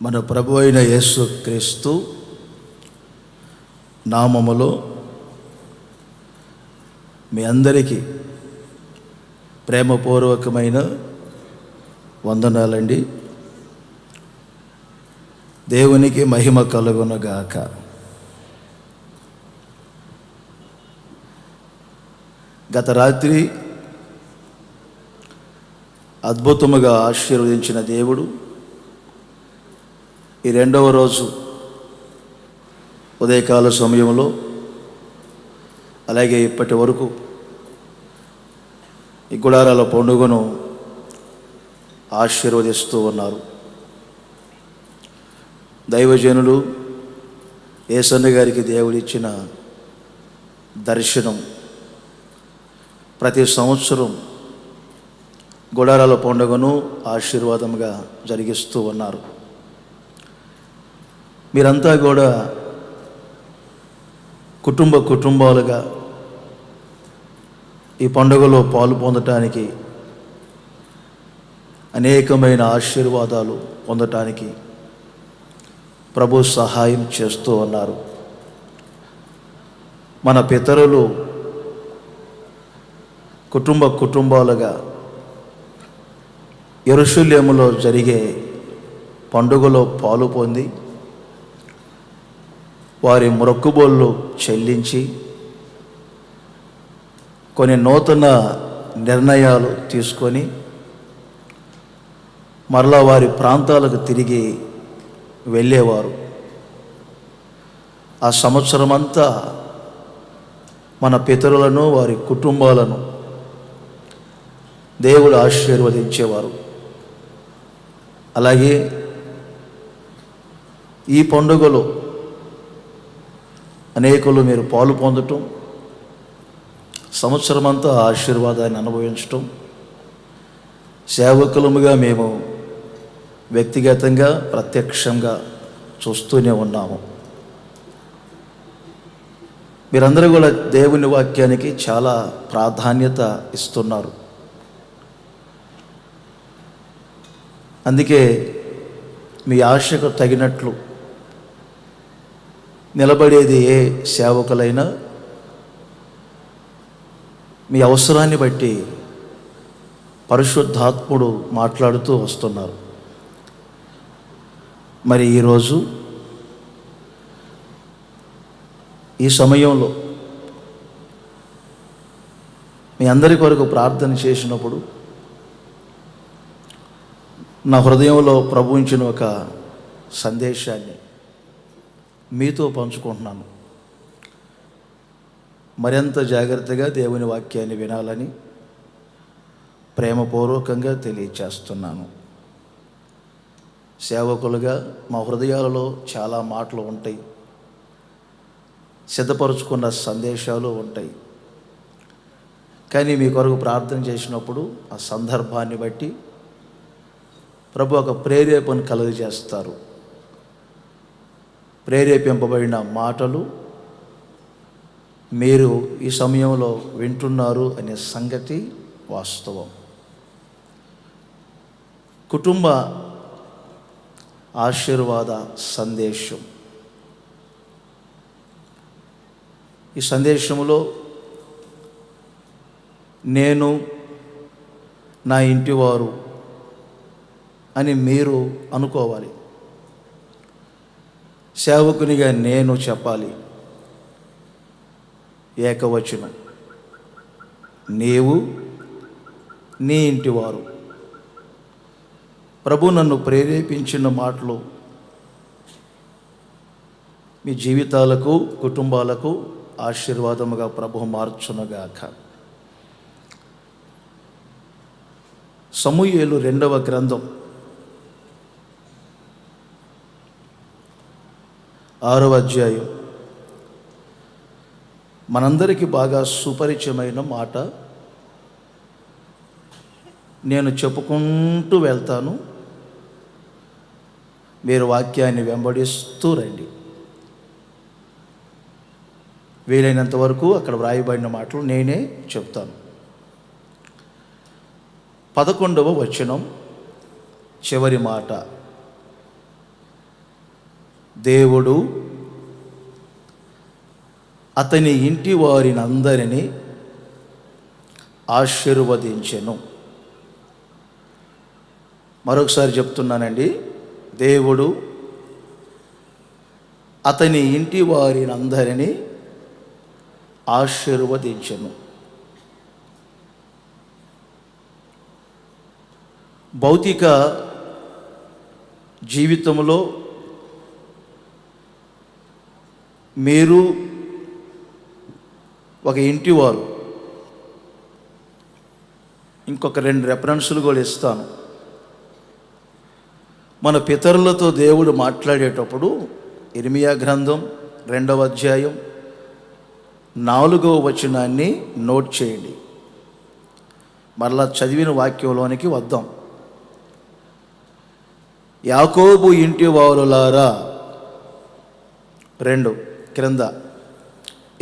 మన ప్రభు అయిన యేసు క్రీస్తు నామములో మీ అందరికీ ప్రేమపూర్వకమైన వందనాలండి. దేవునికి మహిమ కలుగునుగాక. గత రాత్రి అద్భుతముగా ఆశీర్వదించిన దేవుడు ఈ రెండవ రోజు ఉదయకాల సమయంలో అలాగే ఇప్పటి వరకు ఈ గుడారాల పండుగను ఆశీర్వదిస్తూ ఉన్నారు. దైవజనులు యేసన్న గారికి దేవుడిచ్చిన దర్శనం ప్రతి సంవత్సరం గుడారాల పండుగను ఆశీర్వాదంగా జరిగిస్తూ ఉన్నారు. మీరంతా కూడా కుటుంబాలుగా ఈ పండుగలో పాలు పొందటానికి, అనేకమైన ఆశీర్వాదాలు పొందటానికి ప్రభు సహాయం చేస్తూ ఉన్నారు. మన పితరులు కుటుంబాలుగా యెరూషలేములో జరిగే పండుగలో పాలు పొంది వారి మొక్కుబళ్ళు చెల్లించి కొన్ని నూతన నిర్ణయాలు తీసుకొని మరలా వారి ప్రాంతాలకు తిరిగి వెళ్ళేవారు. ఆ సంవత్సరం అంతా మన పితరులను, వారి కుటుంబాలను దేవుడు ఆశీర్వదించేవారు. అలాగే ఈ పండుగలో అనేకులు మీరు పాలు పొందటం, సంవత్సరమంతా ఆశీర్వాదాన్ని అనుభవించటం సేవకులముగా మేము వ్యక్తిగతంగా ప్రత్యక్షంగా చూస్తూనే ఉన్నాము. మీరందరూ కూడా దేవుని వాక్యానికి చాలా ప్రాధాన్యత ఇస్తున్నారు. అందుకే మీ ఆశకు తగినట్లు నిలబడేది ఏ సేవకులైనా మీ అవసరాన్ని బట్టి పరిశుద్ధాత్ముడు మాట్లాడుతూ వస్తున్నారు. మరి ఈరోజు ఈ సమయంలో మీ అందరి కొరకు ప్రార్థన చేసినప్పుడు నా హృదయంలో ప్రభు ఉంచిన ఒక సందేశాన్ని మీతో పంచుకుంటున్నాను. మరింత జాగ్రత్తగా దేవుని వాక్యాన్ని వినాలని ప్రేమపూర్వకంగా తెలియచేస్తున్నాను. సేవకులుగా మా హృదయాలలో చాలా మాటలు ఉంటాయి, సిద్ధపరుచుకున్న సందేశాలు ఉంటాయి. కానీ మీ కొరకు ప్రార్థన చేసినప్పుడు ఆ సందర్భాన్ని బట్టి ప్రభు ఒక ప్రేరేపణ కలుగజేస్తారు. ప్రేరేపింపబడిన మాటలు మీరు ఈ సమయంలో వింటున్నారు అనే సంగతి వాస్తవం. కుటుంబ ఆశీర్వాద సందేశం. ఈ సందేశంలో నేను, నా ఇంటివారు అని మీరు అనుకోవాలి. సేవకునిగా నేను చెప్పాలి. ఏకవచనం. నీవు, నీ ఇంటివారు. ప్రభు నన్ను ప్రేరేపించిన మాటలు మీ జీవితాలకు, కుటుంబాలకు ఆశీర్వాదముగా ప్రభు మార్చునుగాక. సమూయేలు 2వ గ్రంథం 6వ అధ్యాయం. మనందరికీ బాగా సుపరిచయమైన మాట. నేను చెప్పుకుంటూ వెళ్తాను, మీరు వాక్యాన్ని వెంబడిస్తూ రండి. వీలైనంత వరకు అక్కడ వ్రాయబడిన మాటలు నేనే చెప్తాను. 11వ వచనం చివరి మాట. దేవుడు అతని ఇంటి వారినందరినీ ఆశీర్వదించెను. మరొకసారి చెప్తున్నానండి, దేవుడు అతని ఇంటి వారినందరినీ ఆశీర్వదించెను. భౌతిక జీవితంలో మీరు ఒక ఇంటివారు. ఇంకొక 2 రెఫరెన్సులు కూడా ఇస్తాను. మన పితరులతో దేవుడు మాట్లాడేటప్పుడు ఇర్మియా గ్రంథం 2వ అధ్యాయం 4వ వచనాన్ని నోట్ చేయండి. మరలా చదివిన వాక్యంలోనికి వద్దాం. యాకోబు ఇంటి వారులారా, 2 క్రింద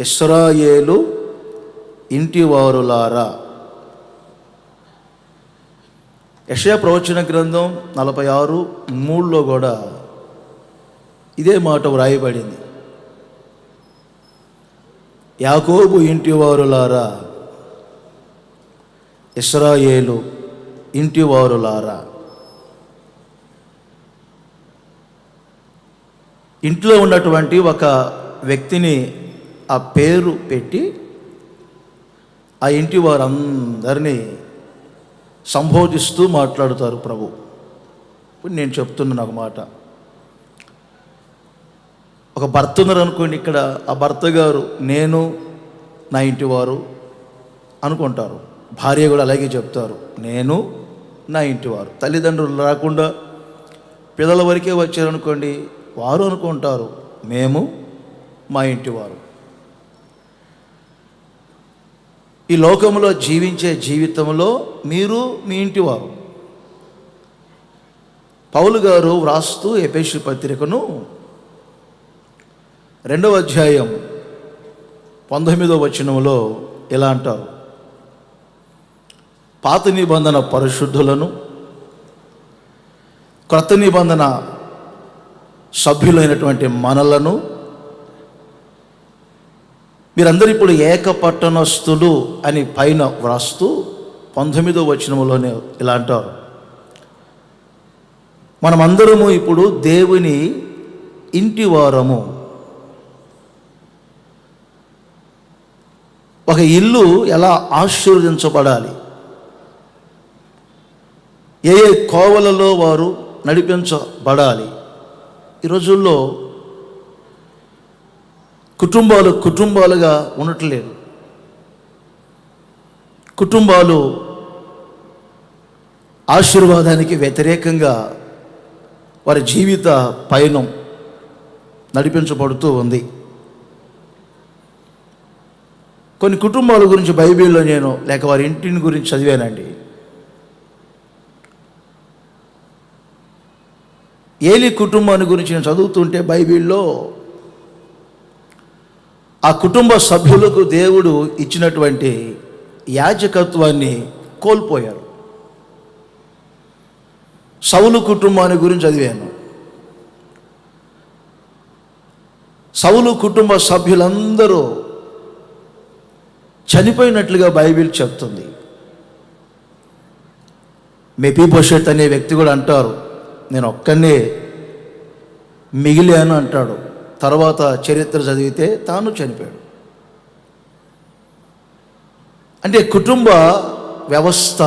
ఇశ్రాయేలు ఇంటి వారులారా. యెషయా ప్రవచన గ్రంథం 46:3లో కూడా ఇదే మాట వ్రాయబడింది. యాకోబు ఇంటి వారులారా, ఇశ్రాయేలు ఇంటి వారులారా. ఇంట్లో ఉన్నటువంటి ఒక వ్యక్తిని ఆ పేరు పెట్టి ఆ ఇంటి వారందరినీ సంబోధిస్తూ మాట్లాడుతారు ప్రభు. ఇప్పుడు నేను చెప్తున్నాను ఒక మాట. ఒక భర్త ఉన్నారు అనుకోండి, ఇక్కడ ఆ భర్త గారు నేను నా ఇంటి వారు అనుకుంటారు. భార్య కూడా అలాగే చెప్తారు, నేను నా ఇంటి వారు. తల్లిదండ్రులు రాకుండా పిల్లల వరకే వచ్చారనుకోండి, వారు అనుకుంటారు మేము మా ఇంటి వారు. ఈ లోకంలో జీవించే జీవితంలో మీరు మీ ఇంటి వారు. పౌలు గారు వ్రాస్తూ ఎఫెసీ పత్రికను 2వ అధ్యాయం 19వ వచనంలో ఇలా అంటారు, పాత నిబంధన పరిశుద్ధులను, క్రొత్త నిబంధన సభ్యులైనటువంటి మనలను మీరందరూ ఇప్పుడు ఏక పట్టణస్థులు అని పైన వ్రాస్తూ 19వ వచనంలోనే ఇలా అంటారు, మనమందరము ఇప్పుడు దేవుని ఇంటి వారము. ఒక ఇల్లు ఎలా ఆశీర్వదించబడాలి, ఏ ఏ కోవలలో వారు నడిపించబడాలి. ఈ రోజుల్లో కుటుంబాలుగా ఉండట్లేదు. కుటుంబాలు ఆశీర్వాదానికి వ్యతిరేకంగా వారి జీవిత పయనం నడిపించబడుతూ ఉంది. కొన్ని కుటుంబాల గురించి బైబిల్లో నేను లేక వారి ఇంటిని గురించి చదివానండి. ఏలి కుటుంబాన్ని గురించి నేను చదువుతుంటే బైబిల్లో ఆ కుటుంబ సభ్యులకు దేవుడు ఇచ్చినటువంటి యాజకత్వాన్ని కోల్పోయారు. సౌలు కుటుంబాన్ని గురించి చదివాను. సౌలు కుటుంబ సభ్యులందరూ చనిపోయినట్లుగా బైబిల్ చెప్తుంది. మెఫీబోషెత్ అనే వ్యక్తి కూడా అంటారు, నేను ఒక్కనే మిగిలాను అంటాడు. తర్వాత చరిత్ర చదివితే తాను చనిపోయాడు. అంటే కుటుంబ వ్యవస్థ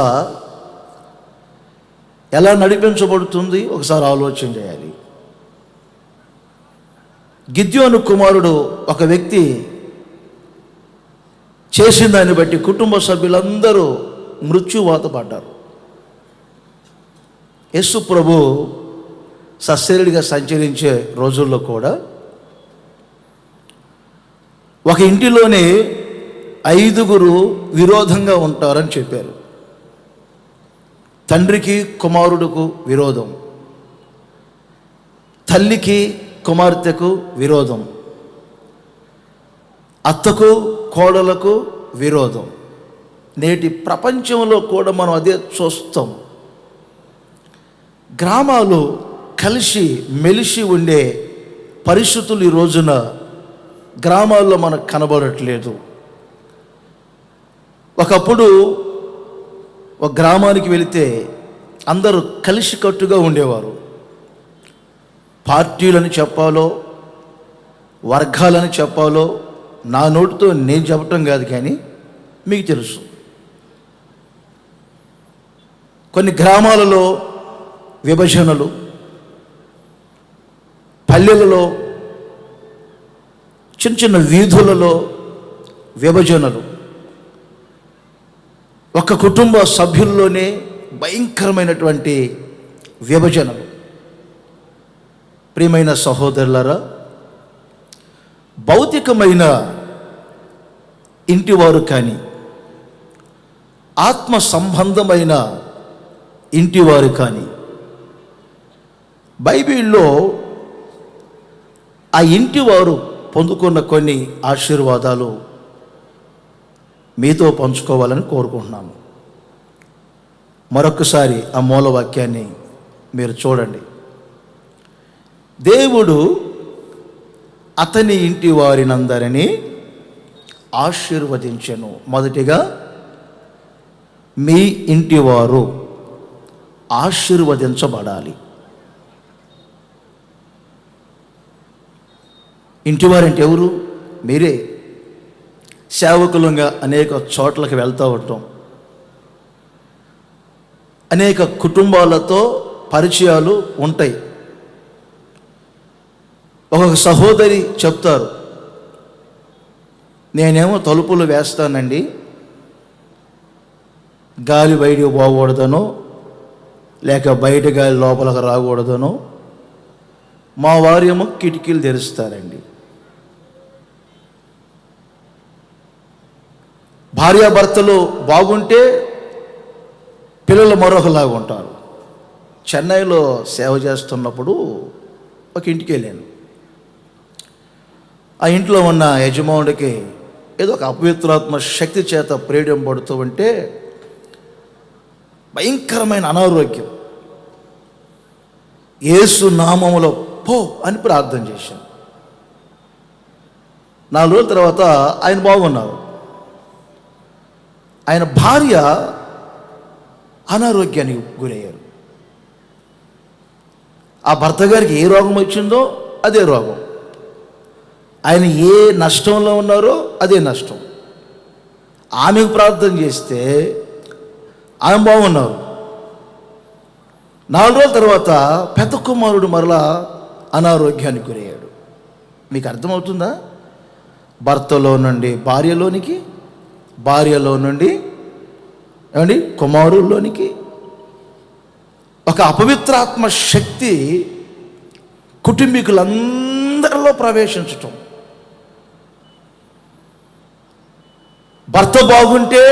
ఎలా నడిపించబడుతుంది ఒకసారి ఆలోచన చేయాలి. గిద్యోను కుమారుడు ఒక వ్యక్తి చేసిన దాన్ని బట్టి కుటుంబ సభ్యులందరూ మృత్యువాత పడ్డారు. యేసు ప్రభు సశరీరిగా సంచరించే రోజుల్లో కూడా ఒక ఇంటిలోనే 5గురు విరోధంగా ఉంటారని చెప్పారు. తండ్రికి కుమారుడుకు విరోధం, తల్లికి కుమార్తెకు విరోధం, అత్తకు కోడలకు విరోధం. నేటి ప్రపంచంలో కూడా మనం అదే చూస్తాం. గ్రామాలు కలిసి మెలిసి ఉండే పరిస్థితులు ఈ రోజున గ్రామాల్లో మనకు కనబడట్లేదు. ఒకప్పుడు ఒక గ్రామానికి వెళితే అందరూ కలిసికట్టుగా ఉండేవారు. పార్టీలని చెప్పాలో వర్గాలని చెప్పాలో నా నోటితో నేను చెప్పటం కాదు, కానీ మీకు తెలుసు. కొన్ని గ్రామాలలో విభజనలు, పల్లెలలో చిన్న చిన్న వీధులలో విభజనలు, ఒక కుటుంబ సభ్యుల్లోనే భయంకరమైనటువంటి విభజనలు. ప్రియమైన సహోదరులారా, భౌతికమైన ఇంటివారు కానీ ఆత్మ సంబంధమైన ఇంటివారు కానీ బైబిల్లో ఆ ఇంటివారు పొందుకున్న కొన్ని ఆశీర్వాదాలు మీతో పంచుకోవాలని కోరుకుంటున్నాను. మరొకసారి ఆ మూలవాక్యాన్ని మీరు చూడండి. దేవుడు అతని ఇంటి వారినందరినీ ఆశీర్వదించెను. మొదటిగా మీ ఇంటివారు ఆశీర్వదించబడాలి. ఇంటివారంటే ఎవరు? మీరే. సేవకులంగా అనేక చోట్లకి వెళ్తూ ఉంటాం. అనేక కుటుంబాలతో పరిచయాలు ఉంటాయి. ఒక సహోదరి చెప్తారు, నేనేమో తలుపులు వేస్తానండి, గాలి బయటకు పోకూడదనో లేక బయట గాలి లోపలికి రాకూడదనో, మా వారేమో కిటికీలు తెరుస్తారండి. భార్యాభర్తలు బాగుంటే పిల్లలు మరొకలాగా ఉంటారు. చెన్నైలో సేవ చేస్తున్నప్పుడు ఒక ఇంటికి వెళ్ళాను. ఆ ఇంట్లో ఉన్న యజమానుడికి ఏదో ఒక అపవిత్రాత్మ శక్తి చేత ప్రేరణ పడుతూ ఉంటే భయంకరమైన అనారోగ్యం. యేసు నామములో పో అని ప్రార్థన చేశాను. 4 రోజుల తర్వాత ఆయన బాగున్నారు. ఆయన భార్య అనారోగ్యానికి గురయ్యారు. ఆ భర్త గారికి ఏ రోగం వచ్చిందో అదే రోగం, ఆయన ఏ నష్టంలో ఉన్నారో అదే నష్టం. ఆమెకు ప్రార్థన చేస్తే ఆమె బాగున్నారు. 4 రోజుల తర్వాత పెద్ద కుమారుడు మరలా అనారోగ్యానికి గురయ్యాడు. మీకు అర్థమవుతుందా? భర్తలో నుండి భార్యలోనికి, భార్యలో నుండి ఏమండి కుమారుల్లోనికి ఒక అపవిత్రాత్మ శక్తి కుటుంబీకులందరిలో ప్రవేశించటం. భర్త బాగుంటే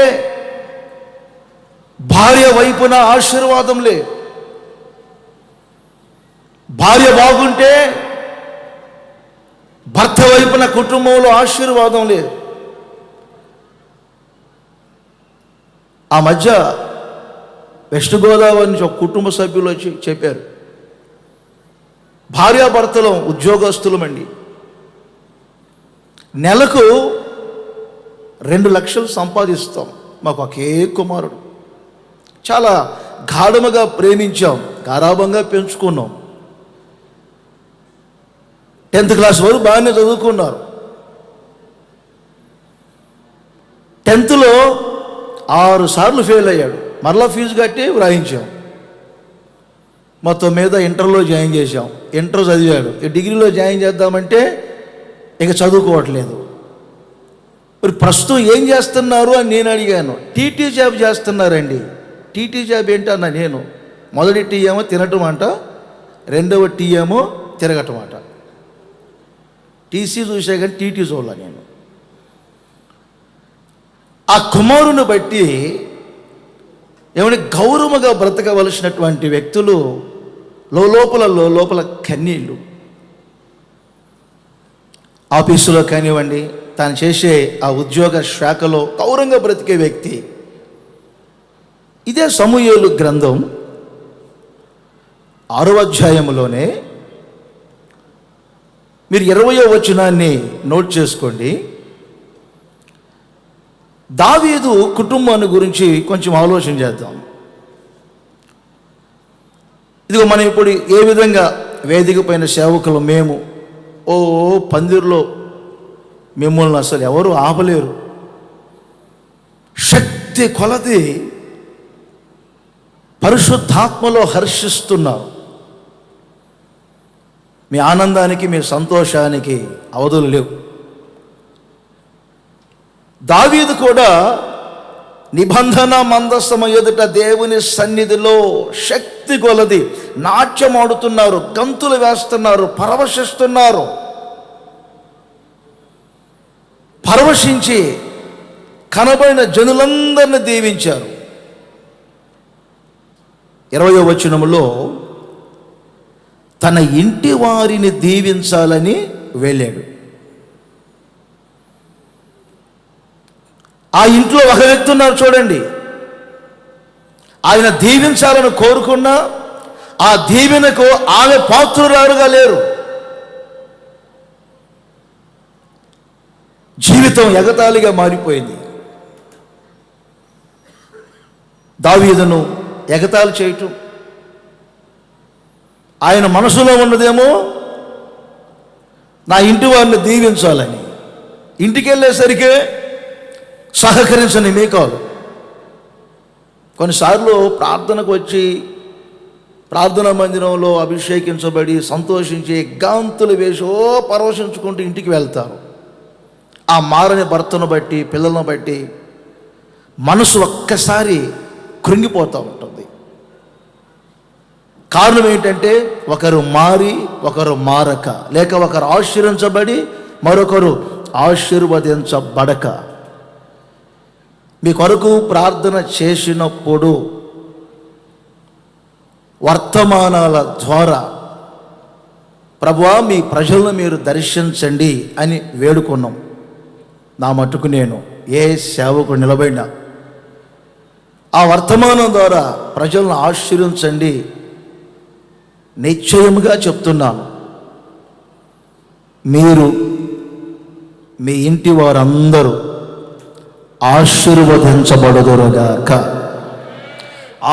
భార్య వైపున ఆశీర్వాదంలే, భార్య బాగుంటే భర్త వైపున కుటుంబంలో ఆశీర్వాదం లేదు. ఆ మధ్య వెస్ట్ గోదావరి నుంచి ఒక కుటుంబ సభ్యులు వచ్చి చెప్పారు, భార్యాభర్తలం ఉద్యోగస్తులమండి, నెలకు 2 లక్షలు సంపాదిస్తాం, మాకు ఒకే కుమారుడు, చాలా గాఢముగా ప్రేమించాం, గారాభంగా పెంచుకున్నాం, 10th క్లాస్ వరకు బాగానే చదువుకున్నారు. 10thలో 6 సార్లు ఫెయిల్ అయ్యాడు. మరలా ఫీజు కట్టి వ్రాయించాం. మొత్తం మీద ఇంటర్లో జాయిన్ చేశాం. ఇంటర్ చదివాడు. డిగ్రీలో జాయిన్ చేద్దామంటే ఇక చదువుకోవట్లేదు. మరి ప్రస్తుతం ఏం చేస్తున్నారు అని నేను అడిగాను. టీటీ జాబ్ చేస్తున్నారండి. టీటీ జాబ్ ఏంటన్నా నేను. మొదటి టీ ఏమో తినటం అంట, రెండవ టీ ఏమో తిరగటం అంట. టీసీ చూసా కానీ టీటీ చూడాల నేను. ఆ కుమారుని బట్టి ఏమని గౌరవముగా బ్రతకవలసినటువంటి వ్యక్తులు లోపల కన్నీళ్ళు. ఆఫీసులో కానివ్వండి, తాను చేసే ఆ ఉద్యోగ శాఖలో గౌరవంగా బ్రతికే వ్యక్తి. ఇదే సమూయేలు గ్రంథం 6వ అధ్యాయంలోనే మీరు 20వ వచనాన్ని నోట్ చేసుకోండి. దావీదు కుటుంబాన్ని గురించి కొంచెం ఆలోచన చేద్దాం. ఇదిగో మనం ఇప్పుడు ఏ విధంగా వేదిక పైన సేవకులు మేము పందిరిలో మిమ్మల్ని అసలు ఎవరు ఆపలేరు, శక్తి కొలది పరిశుద్ధాత్మలో హర్షిస్తున్నారు. మీ ఆనందానికి మీ సంతోషానికి అవధులు లేవు. దావీదు కూడా నిబంధన మందస్తము ఎదుట దేవుని సన్నిధిలో శక్తి కొలది నాట్యం ఆడుతున్నారు, గంతులు వేస్తున్నారు, పరవశిస్తున్నారు. పరవశించి కనబడిన జనులందరినీ దీవించారు. 20వ వచనములో తన ఇంటి వారిని దీవించాలని వెళ్ళాడు. ఆ ఇంట్లో ఒక వ్యక్తి ఉన్నారు చూడండి. ఆయన దీవించాలని కోరుకున్నా ఆ దీవెనకు ఆమె పాత్రురాలుగా లేరు. జీవితం ఎగతాళిగా మారిపోయింది. దావీదును ఎగతాళి చేయటం, ఆయన మనసులో ఉన్నదేమో నా ఇంటి వారిని దీవించాలని. ఇంటికి వెళ్ళేసరికి సహకరించని మీకాలు. కొన్నిసార్లు ప్రార్థనకు వచ్చి ప్రార్థనా మందిరంలో అభిషేకించబడి సంతోషించి గాంతులు వేసి పరవశించుకుంటూ ఇంటికి వెళ్తారు. ఆ మారని భర్తను బట్టి పిల్లలను బట్టి మనసు ఒక్కసారి కృంగిపోతూ ఉంటుంది. కారణం ఏంటంటే ఒకరు మారి ఒకరు మారక, లేక ఒకరు ఆశీర్వించబడి మరొకరు ఆశీర్వదించబడక. మీ కొరకు ప్రార్థన చేసినప్పుడు వర్తమానాల ద్వారా ప్రభువా మీ ప్రజలను మీరు దర్శించండి అని వేడుకున్నాం. నా మట్టుకు నేను ఏ సేవకు నిలబడినా ఆ వర్తమానం ద్వారా ప్రజలను ఆశీర్వించండి. నిశ్చయముగా చెప్తున్నాను, మీరు మీ ఇంటి వారందరూ ఆశీర్వదించబడుదురుగాక,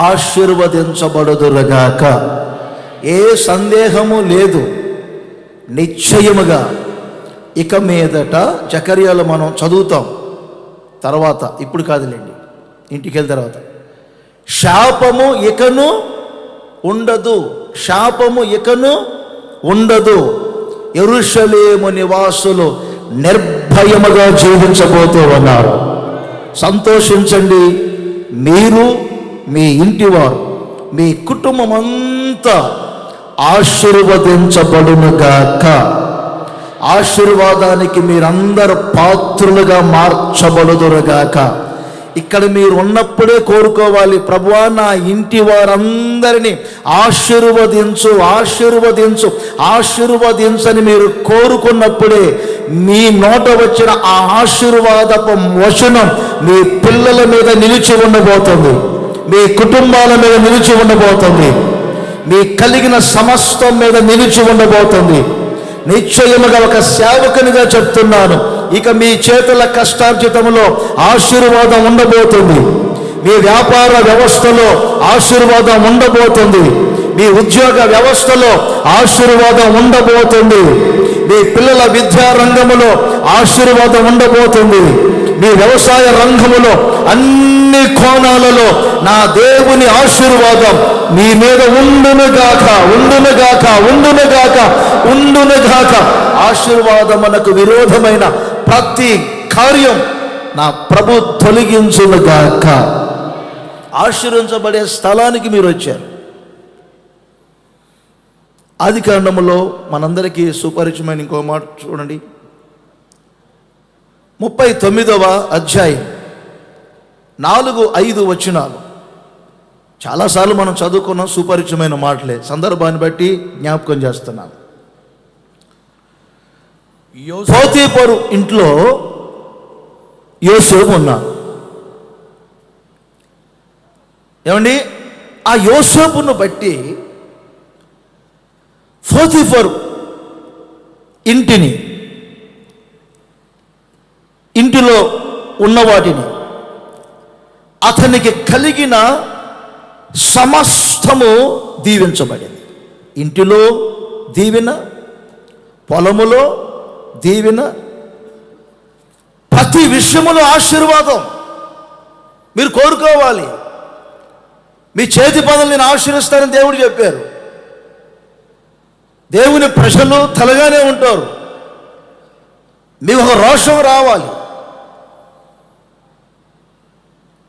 ఆశీర్వదించబడుదురుగాక. ఏ సందేహము లేదు. నిశ్చయముగా ఇక మీదట జకర్యాలో మనం చదువుతాం తర్వాత, ఇప్పుడు కాదులేండి, ఇంటికి వెళ్ళిన తర్వాత, శాపము ఇకను ఉండదు, శాపము ఇకను ఉండదు. యెరూషలేము నివాసులు నిర్భయముగా జీవించబోతూ ఉన్నారు. సంతోషించండి. మీరు, మీ ఇంటివారు, మీ కుటుంబం అంతా ఆశీర్వదించబడునుగాక. ఆశీర్వాదానికి మీరందరూ పాత్రులుగా మార్చబడుదురుగాక. ఇక్కడ మీరు ఉన్నప్పుడే కోరుకోవాలి, ప్రభువా నా ఇంటి వారందరినీ ఆశీర్వదించు, ఆశీర్వదించు, ఆశీర్వదించని మీరు కోరుకున్నప్పుడే మీ నోట వచ్చిన ఆ ఆశీర్వాదపు వచనం మీ పిల్లల మీద నిలిచి ఉండబోతుంది, మీ కుటుంబాల మీద నిలిచి ఉండబోతుంది, మీ కలిగిన సమస్తం మీద నిలిచి ఉండబోతుంది. నిశ్చయముగా ఒక సేవకునిగా చెప్తున్నాను, ఇక మీ చేతుల కష్టార్జితములో ఆశీర్వాదం ఉండబోతుంది. మీ వ్యాపార వ్యవస్థలో ఆశీర్వాదం ఉండబోతుంది. మీ ఉద్యోగ వ్యవస్థలో ఆశీర్వాదం ఉండబోతుంది. మీ పిల్లల విద్యా రంగములో ఆశీర్వాదం ఉండబోతుంది. మీ వ్యవసాయ రంగములో అన్ని కోణాలలో నా దేవుని ఆశీర్వాదం మీ మీద ఉండునుగాక, ఉండునుగాక, ఉండునుగాక, ఉండునుగాక. ఆశీర్వాదమునకు విరోధమైన ప్రతి కార్యం నా ప్రభు తొలగించునుగాక. ఆశీర్వించబడే స్థలానికి మీరు వచ్చారు. ఆదికాండములో మనందరికీ సుపరిచయమైన ఇంకో మాట చూడండి. 39వ అధ్యాయం 4-5 వచనాలు. చాలాసార్లు మనం చదువుకున్న సుపరిచయమైన మాటలే, సందర్భాన్ని బట్టి జ్ఞాపకం చేస్తున్నాను. పోతీఫరు ఇంట్లో యోసేపు ఉన్నాడు. ఏమండి, ఆ యోసేపును బట్టి పోతీఫరు ఇంటిని, ఇంటిలో ఉన్న వాటిని, అతనికి కలిగిన సమస్తము దీవించబడింది. ఇంటిలో దీవెన, పొలములో దీవెన, ప్రతి విషయములో ఆశీర్వాదం. మీరు కోరుకోవాలి. మీ చేతి పనులు నేను ఆశీర్వదిస్తానని దేవుడు చెప్పారు. దేవుని ప్రజలు తలగానే ఉంటారు. మీకు ఒక రోషం రావాలి.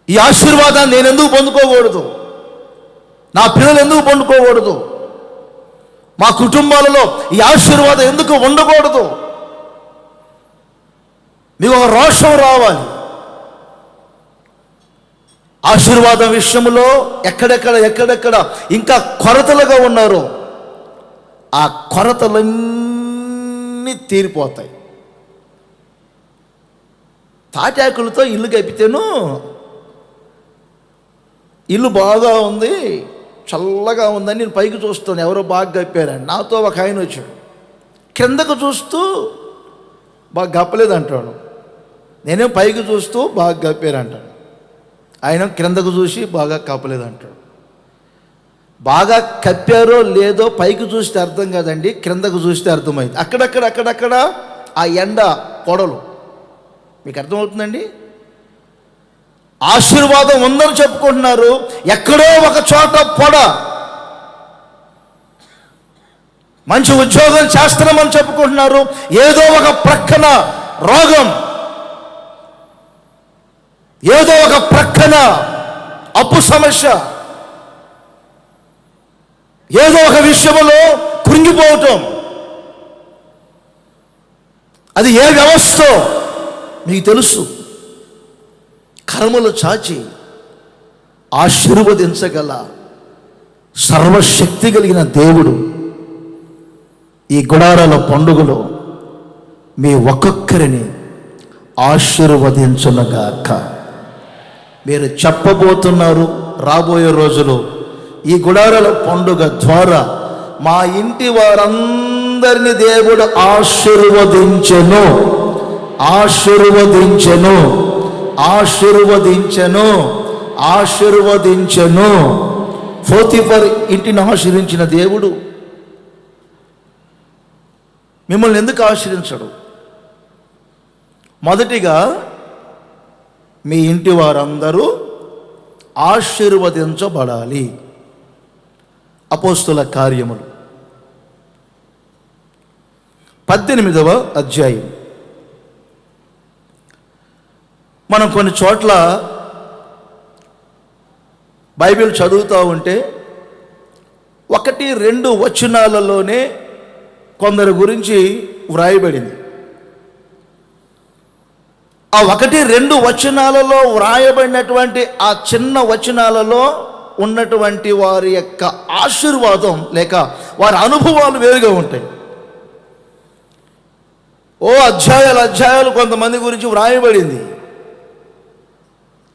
ఈ ఆశీర్వాదాన్ని నేను ఎందుకు పొందుకోకూడదు? నా పిల్లలు ఎందుకు పొందుకోకూడదు? మా కుటుంబాలలో ఈ ఆశీర్వాదం ఎందుకు ఉండకూడదు? మీకు ఒక రోషం రావాలి. ఆశీర్వాదం విషయంలో ఎక్కడెక్కడ ఇంకా కొరతలుగా ఉన్నారో ఆ కొరతలన్నీ తీరిపోతాయి. తాటాకులతో ఇల్లు కప్పితేను ఇల్లు బాగా ఉంది, చల్లగా ఉందని నేను పైకి చూస్తాను, ఎవరో బాగా కప్పారని. నాతో ఒక ఆయన వచ్చాడు, కిందకు చూస్తూ బాగా కప్పలేదు అంటాడు. నేనేం పైకి చూస్తూ బాగా కప్పారంటాడు. ఆయన క్రిందకు చూసి బాగా కప్పలేదు అంటాడు. బాగా కప్పారో లేదో పైకి చూస్తే అర్థం కాదండి, క్రిందకు చూస్తే అర్థమైంది. అక్కడక్కడ ఆ ఎండ పొడలు మీకు అర్థమవుతుందండి. ఆశీర్వాదం ఉందని చెప్పుకుంటున్నారు, ఎక్కడో ఒక చోట పొడ. మంచి ఉద్యోగం చేస్తున్నామని చెప్పుకుంటున్నారు, ఏదో ఒక ప్రక్కన రోగం, ఏదో ఒక ప్రక్కన అప్పు సమస్య, ఏదో ఒక విషయంలో కృంగిపోవటం. అది ఏ వ్యవస్థ మీకు తెలుసు. కర్మలు చాచి ఆశీర్వదించగల సర్వశక్తి కలిగిన దేవుడు ఈ గుడారాల పండుగలో మీ ఒక్కొక్కరిని ఆశీర్వదించునగాక. మీరు చెప్పబోతున్నారు, రాబోయే రోజులు ఈ గుడారాల పండుగ ద్వారా మా ఇంటి వారందరినీ దేవుడు ఆశీర్వదించెను, ఆశీర్వదించెను, ఆశీర్వదించెను, ఆశీర్వదించెను. పోతీఫర్ ఇంటిని ఆశీర్వించిన దేవుడు మిమ్మల్ని ఎందుకు ఆశీర్వించడు? మొదటిగా మీ ఇంటి వారందరూ ఆశీర్వదించబడాలి. అపోస్తుల కార్యములు 18వ అధ్యాయం. మనం కొన్ని చోట్ల బైబిల్ చదువుతూ ఉంటే 1-2 వచనాలలోనే కొందరి గురించి వ్రాయబడింది. ఆ 1-2 వచనాలలో వ్రాయబడినటువంటి ఆ చిన్న వచనాలలో ఉన్నటువంటి వారి యొక్క ఆశీర్వాదం లేక వారి అనుభవాలు వేరుగా ఉంటాయి. అధ్యాయాలు కొంతమంది గురించి వ్రాయబడింది,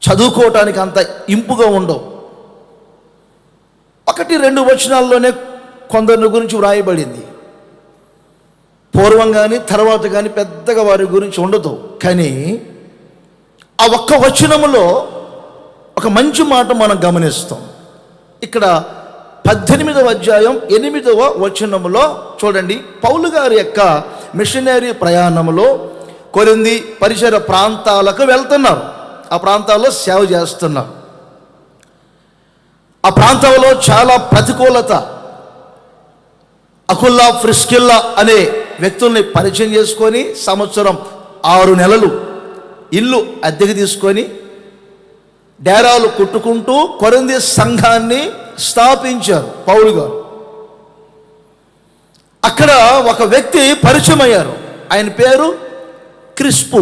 చదువుకోవటానికి అంత ఇంపుగా ఉండవు. 1-2 వచనాల్లోనే కొందరి గురించి వ్రాయబడింది. పూర్వం కానీ తర్వాత కానీ పెద్దగా వారి గురించి ఉండదు. కానీ ఆ ఒక్క వచనములో ఒక మంచి మాట మనం గమనిస్తాం. ఇక్కడ 18వ అధ్యాయం 8వ వచనములో చూడండి, పౌలు గారి యొక్క మిషనరీ ప్రయాణంలో కొరింథీ పరిసర ప్రాంతాలకు వెళ్తున్నారు. ఆ ప్రాంతాల్లో సేవ చేస్తున్నారు. ఆ ప్రాంతంలో చాలా ప్రతికూలత. అకుల్లా ప్రిస్కిల్లా అనే వ్యక్తుల్ని పరిచయం చేసుకొని 6 నెలలు ఇల్లు అద్దెకి తీసుకొని డేరాలు కుట్టుకుంటూ కొరింథీ సంఘాన్ని స్థాపించారు పౌలు గారు. అక్కడ ఒక వ్యక్తి పరిచయం అయ్యారు. ఆయన పేరు క్రిస్పు.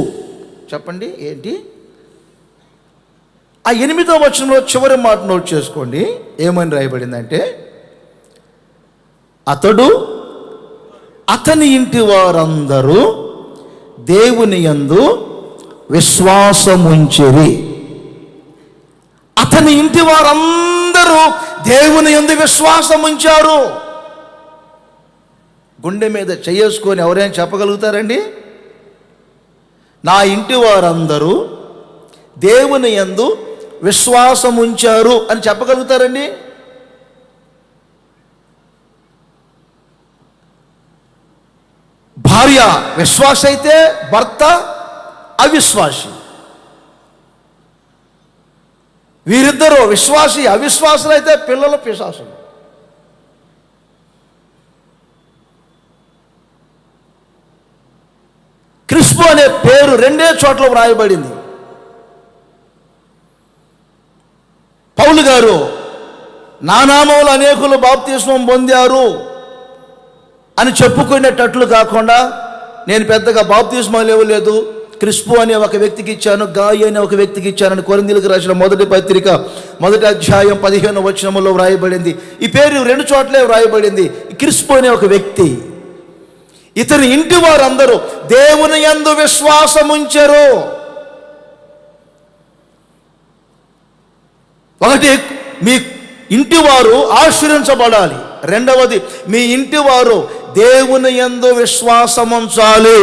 చెప్పండి ఏంటి? ఆ 8వ వచనంలో చివరి మాట నోట్ చేసుకోండి. ఏమని రాయబడిందంటే, అతని ఇంటి వారందరూ దేవుని యందు విశ్వాసముంచిరి. అతని ఇంటి వారందరూ దేవుని యందు విశ్వాసముంచారు. గుండె మీద చేసుకొని ఎవరైనా చెప్పగలుగుతారండి? నా ఇంటి వారందరూ దేవుని యందు విశ్వాసం ఉంచారు అని చెప్పగలుగుతారండి? భార్య విశ్వాస అయితే భర్త అవిశ్వాసి. వీరిద్దరూ విశ్వాసి అవిశ్వాసులు అయితే పిల్లలు పిశాసులు. క్రిస్పు అనే పేరు 2 చోట్ల వ్రాయబడింది. పౌలు గారు నా నామములో అనేకులు బాప్తిస్మం పొందారు అని చెప్పుకునేటట్లు కాకుండా, నేను పెద్దగా బాప్తిస్మాలు ఇవ్వలేదు, క్రిస్పు అనే ఒక వ్యక్తికి ఇచ్చాను, గాయి అనే ఒక వ్యక్తికి ఇచ్చానని కొరింథీయులకు రాసిన మొదటి పత్రిక 1వ అధ్యాయం 15వ వచనంలో వ్రాయబడింది. ఈ పేరు 2 చోట్లే వ్రాయబడింది. క్రిస్పు అనే ఒక వ్యక్తి, ఇతని ఇంటి వారందరూ దేవుని యందు విశ్వాసం ఉంచారు. ఒకటి, మీ ఇంటి వారు ఆశీర్వించబడాలి. రెండవది, మీ ఇంటి వారు దేవుని యందు విశ్వాసం ఉంచాలి.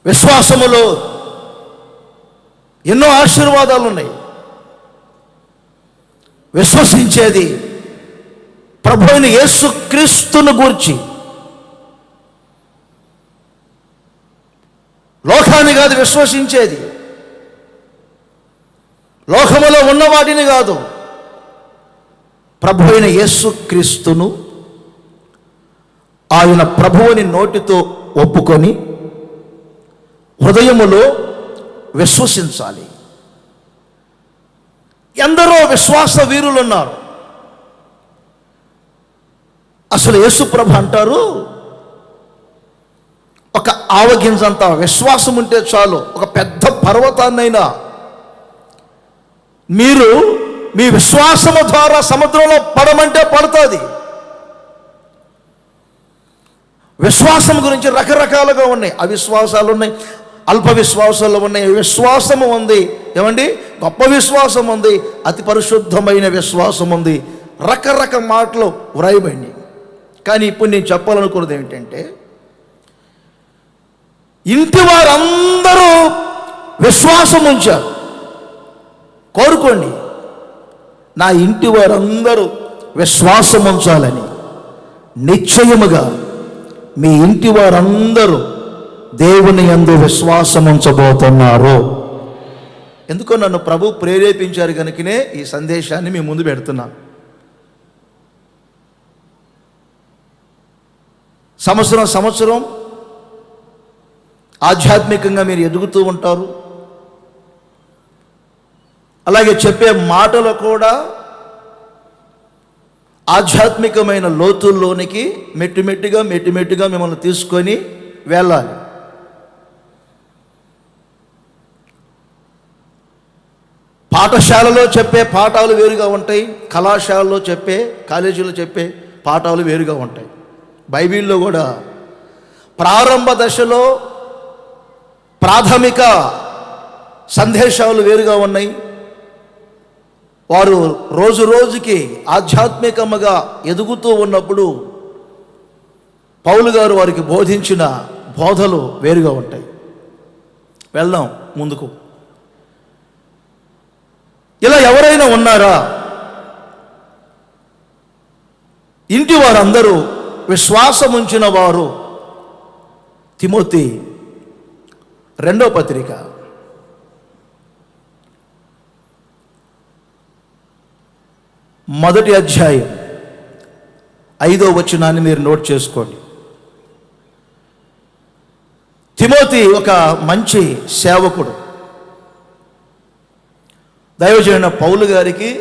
విశ్వాసములో ఎన్నో ఆశీర్వాదాలు ఉన్నాయి. విశ్వసించేది ప్రభువైన యేసుక్రీస్తును గూర్చి, లోకాన్ని కాదు విశ్వసించేది, లోకములో ఉన్న వాటిని కాదు, ప్రభువైన యేసుక్రీస్తును ఆయన ప్రభువుని నోటితో ఒప్పుకొని హృదయములో విశ్వసించాలి. ఎందరో విశ్వాస వీరులు ఉన్నారు. అసలు యేసుప్రభు అంటారు, ఒక ఆవగింజంత విశ్వాసం ఉంటే చాలు, ఒక పెద్ద పర్వతాన్నైనా మీరు మీ విశ్వాసము ద్వారా సముద్రంలో పడమంటే పడుతుంది. విశ్వాసం గురించి రకరకాలుగా ఉన్నాయి. అవిశ్వాసాలు ఉన్నాయి, అల్ప విశ్వాసాలు ఉన్నాయి, విశ్వాసము ఉంది, ఏమండి, గొప్ప విశ్వాసం ఉంది, అతి పరిశుద్ధమైన విశ్వాసం ఉంది. రకరకాల మాటలు వ్రాయబడినాయి. కానీ ఇప్పుడు నేను చెప్పాలనుకున్నది ఏంటంటే, ఇంటి వారందరూ విశ్వాసం ఉంచారు. కోరుకోండి, నా ఇంటి వారందరూ విశ్వాసం ఉంచాలని. నిశ్చయముగా మీ ఇంటి వారందరూ దేవుని యందు విశ్వాసం ఉంచబోతున్నారు. ఎందుకో నన్ను ప్రభు ప్రేరేపించారు కనుకనే ఈ సందేశాన్ని మీ ముందు పెడుతున్నాను. సంవత్సరం ఆధ్యాత్మికంగా మీరు ఎదుగుతూ ఉంటారు. అలాగే చెప్పే మాటలు కూడా ఆధ్యాత్మికమైన లోతుల్లోనికి మెట్టిమెట్టిగా మిమ్మల్ని తీసుకొని వెళ్ళాలి. పాఠశాలలో చెప్పే పాఠాలు వేరుగా ఉంటాయి, కళాశాలలో చెప్పే, కాలేజీలో చెప్పే పాఠాలు వేరుగా ఉంటాయి. బైబిల్లో కూడా ప్రారంభ దశలో ప్రాథమిక సందేశాలు వేరుగా ఉన్నాయి. వారు రోజు రోజుకి ఆధ్యాత్మికముగా ఎదుగుతూ ఉన్నప్పుడు పౌలు గారు వారికి బోధించిన బోధలు వేరుగా ఉంటాయి. వెళ్దాం ముందుకు. ఇలా ఎవరైనా ఉన్నారా? ఇంటి వారందరూ విశ్వాసం ఉంచిన వారు. తిమోతి 2వ పత్రిక 1వ అధ్యాయం 5వ వచనాన్ని మీరు నోట్ చేసుకోండి. తిమోతి ఒక మంచి సేవకుడు. దైవజనుడైన పౌలు గారికి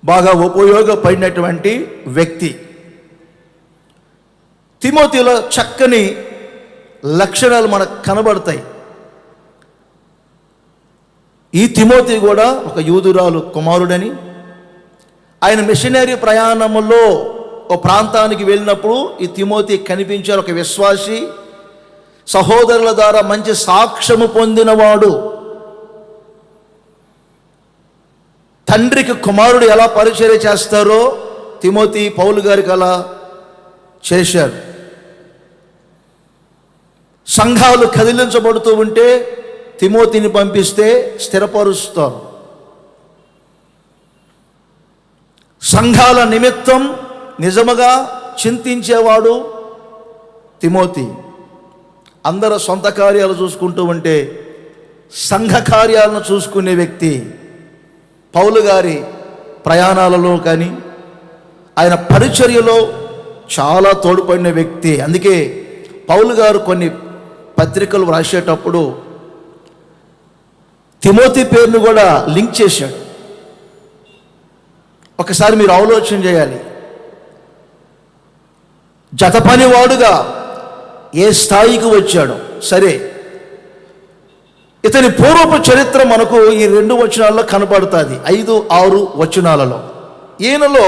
బాగా ఉపయోగపడినటువంటి వ్యక్తి. తిమోతిలో చక్కని లక్షణాలు మనకు కనబడతాయి. ఈ తిమోతి కూడా ఒక యూదురాలు కుమారుడని, ఆయన మిషనరీ ప్రయాణంలో ఒక ప్రాంతానికి వెళ్ళినప్పుడు ఈ తిమోతి కనిపించారు. ఒక విశ్వాసి, సహోదరుల ద్వారా మంచి సాక్ష్యము పొందినవాడు. తండ్రికి కుమారుడు ఎలా పరిచర్య చేస్తారో తిమోతి పౌలు గారికి అలా చేశారు. సంఘాలు కదిలించబడుతూ ఉంటే తిమోతిని పంపిస్తే స్థిరపరుస్తారు. సంఘాల నిమిత్తం నిజముగా చింతించేవాడు తిమోతి. అందరూ సొంత కార్యాలు చూసుకుంటూ ఉంటే సంఘ కార్యాలను చూసుకునే వ్యక్తి పౌలు గారి ప్రయాణాలలో కానీ ఆయన పరిచర్యలో చాలా తోడ్పడిన వ్యక్తి. అందుకే పౌలు గారు కొన్ని పత్రికలు రాసేటప్పుడు తిమోతి పేరును కూడా లింక్ చేశాడు. ఒకసారి మీరు ఆలోచన చేయాలి. జత పనివాడుగా ఏ స్థాయికి వచ్చాడో. సరే, ఇతని పూర్వపు చరిత్ర మనకు ఈ 2 వచనాల్లో కనపడుతుంది, 5, 6 వచనాలలో. ఈయనలో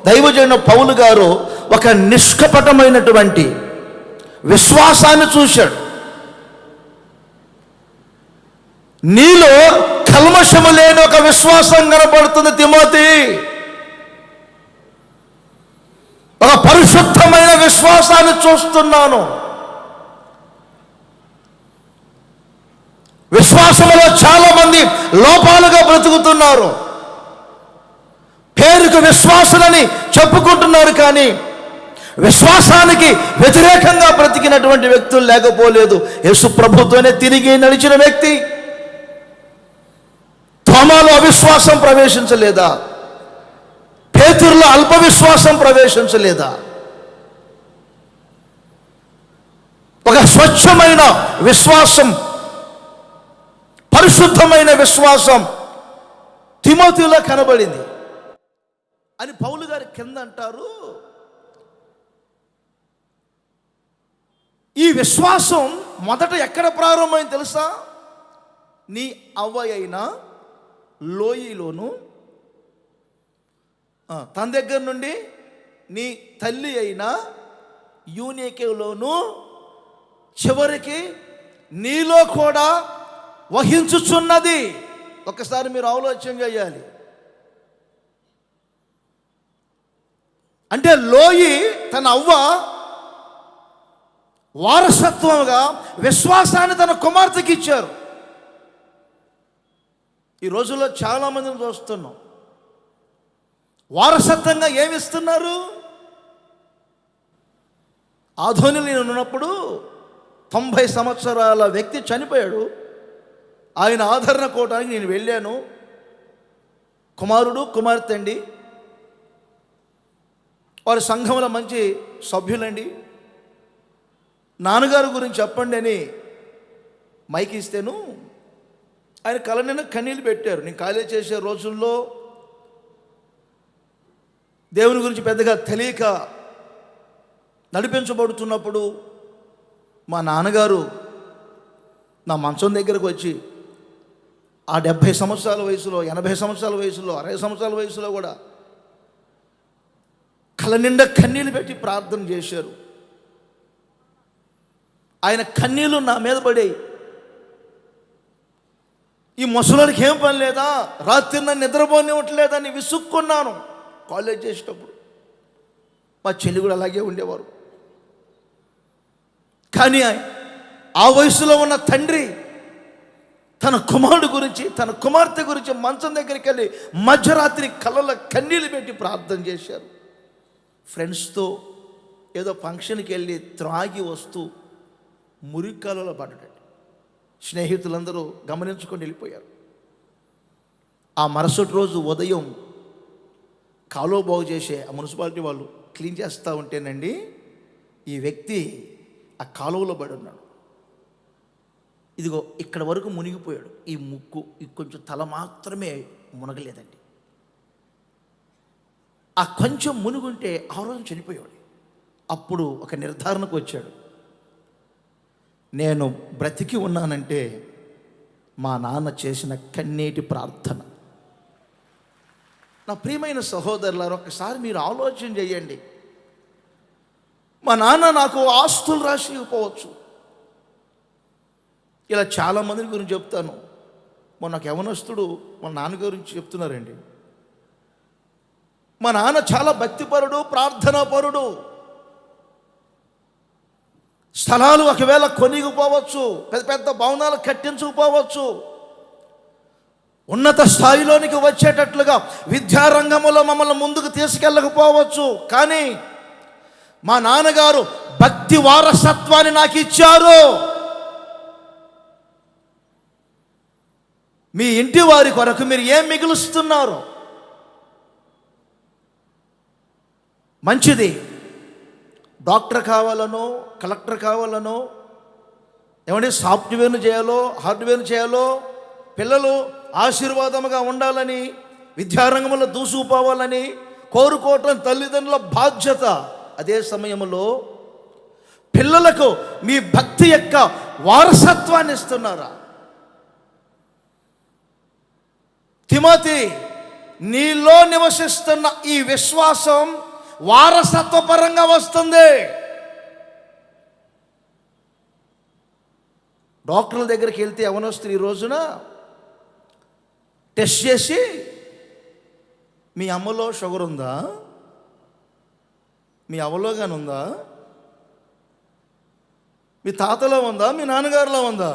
దైవజన పౌలు గారు ఒక నిష్కపటమైనటువంటి విశ్వాసాన్ని చూశాడు. నీలో కల్మషము లేని ఒక విశ్వాసం కనపడుతుంది తిమోతి. ఒక పరిశుద్ధమైన విశ్వాసాన్ని చూస్తున్నాను. విశ్వాసంలో చాలా మంది లోపాలుగా బ్రతుకుతున్నారు. పేరుకు విశ్వాసులని చెప్పుకుంటున్నారు, కానీ విశ్వాసానికి వ్యతిరేకంగా బ్రతికినటువంటి వ్యక్తులు లేకపోలేదు. యేసు ప్రభుతోనే తిరిగి నడిచిన వ్యక్తి. తోమాలో అవిశ్వాసం ప్రవేశించలేదా? పేతురులో అల్ప విశ్వాసం ప్రవేశించలేదా? ఒక స్వచ్ఛమైన విశ్వాసం, పరిశుద్ధమైన విశ్వాసం తిమోతిలో కనబడింది అని పౌలు గారి కింద అంటారు. ఈ విశ్వాసం మొదట ఎక్కడ ప్రారంభమైంది తెలుసా? నీ అవ్వ అయిన లోయలోను, తన దగ్గర నుండి నీ తల్లి అయిన యూనికేలోను, చివరికి నీలో కూడా వహించుచున్నది. ఒకసారి మీరు ఆలోచన చేయాలి. అంటే లోయి తన అవ్వ వారసత్వంగా విశ్వాసాన్ని తన కుమార్తెకి ఇచ్చారు. ఈ రోజుల్లో చాలామందిని చూస్తున్నాం. వారసత్వంగా ఏమిస్తున్నారు? ఆధోనిలో నేను ఉన్నప్పుడు 90 సంవత్సరాల వ్యక్తి చనిపోయాడు. ఆయన ఆదరణ కోవడానికి నేను వెళ్ళాను. కుమారుడు కుమార్తె అండి, వారి సంఘంలో మంచి సభ్యులండి. నాన్నగారు గురించి చెప్పండి అని మైక్ ఇస్తేను ఆయన కళ్ళ నిండా కన్నీళ్ళు పెట్టారు. నేను కాలేజ్ చేసే రోజుల్లో దేవుని గురించి పెద్దగా తెలియక నడిపించబడుతున్నప్పుడు మా నాన్నగారు నా మంచం దగ్గరకు వచ్చి ఆ 70 సంవత్సరాల వయసులో, 80 సంవత్సరాల వయసులో, 60 సంవత్సరాల వయసులో కూడా కళ్ళ నిండా కన్నీళ్ళు పెట్టి ప్రార్థన చేశారు. ఆయన కన్నీళ్ళు నా మీద పడేయి. ఈ ముసలోడికి ఏం పని లేదా, రాత్రి నన్ను నిద్రపోనివ్వట్లేదని విసుక్కున్నాను. కాలేజ్ చేసేటప్పుడు మా చెల్లి కూడా అలాగే ఉండేవారు. కానీ ఆ వయసులో ఉన్న తండ్రి తన కుమారుడు గురించి, తన కుమార్తె గురించి మంచం దగ్గరికి వెళ్ళి మధ్యరాత్రి కళ్ళలో కన్నీళ్ళు పెట్టి ప్రార్థన చేశారు. ఫ్రెండ్స్తో ఏదో ఫంక్షన్కి వెళ్ళి త్రాగి వస్తూ మురికాలలో పడ్డాడు. స్నేహితులందరూ గమనించుకొని వెళ్ళిపోయారు. ఆ మరుసటి రోజు ఉదయం కాలువ బాగు చేసే ఆ మున్సిపాలిటీ వాళ్ళు క్లీన్ చేస్తూ ఉంటేనండి ఈ వ్యక్తి ఆ కాలువలో పడి ఉన్నాడు. ఇదిగో ఇక్కడ వరకు మునిగిపోయాడు. ఈ ముక్కు కొంచెం తల మాత్రమే మునగలేదండి. ఆ కొంచెం మునుగుంటే ఆ రోజు చనిపోయాడు. అప్పుడు ఒక నిర్ధారణకు వచ్చాడు, నేను బ్రతికి ఉన్నానంటే మా నాన్న చేసిన కన్నీటి ప్రార్థన. నా ప్రియమైన సహోదరులారు, ఒకసారి మీరు ఆలోచన చేయండి. మా నాన్న నాకు ఆస్తులు రాసి ఇవ్వకపోవచ్చు. ఇలా చాలామంది గురించి చెప్తాను. మొన్న ఒక యవనస్తుడు మా నాన్న గురించి చెప్తున్నారండి. మా నాన్న చాలా భక్తిపరుడు, ప్రార్థనాపరుడు. స్థలాలు ఒకవేళ కొనిగిపోవచ్చు, పెద్ద పెద్ద భవనాలు కట్టించుకుపోవచ్చు, ఉన్నత స్థాయిలోనికి వచ్చేటట్లుగా విద్యారంగంలో మమ్మల్ని ముందుకు తీసుకెళ్ళకపోవచ్చు. కానీ మా నాన్నగారు భక్తి వారసత్వాన్ని నాకు ఇచ్చారు. మీ ఇంటి వారి కొరకు మీరు ఏం మిగులుస్తున్నారు? మంచిది. డాక్టర్ కావాలనో, కలెక్టర్ కావాలనో, ఏమంటే సాఫ్ట్వేర్ను చేయాలో, హార్డ్వేర్ను చేయాలో, పిల్లలు ఆశీర్వాదముగా ఉండాలని, విద్యారంగంలో దూసుకుపోవాలని కోరుకోవటం తల్లిదండ్రుల బాధ్యత. అదే సమయంలో పిల్లలకు మీ భక్తి యొక్క వారసత్వాన్ని ఇస్తున్నారా? తిమోతి, నీలో నివసిస్తున్న ఈ విశ్వాసం వారసత్వపరంగా వస్తుంది. డాక్టర్ల దగ్గరికి వెళ్తే యవనస్తులు ఈ రోజున టెస్ట్ చేసి, మీ అమ్మలో షుగర్ ఉందా, మీ అవ్వలో కానీ ఉందా, మీ తాతలో ఉందా, మీ నాన్నగారిలో ఉందా?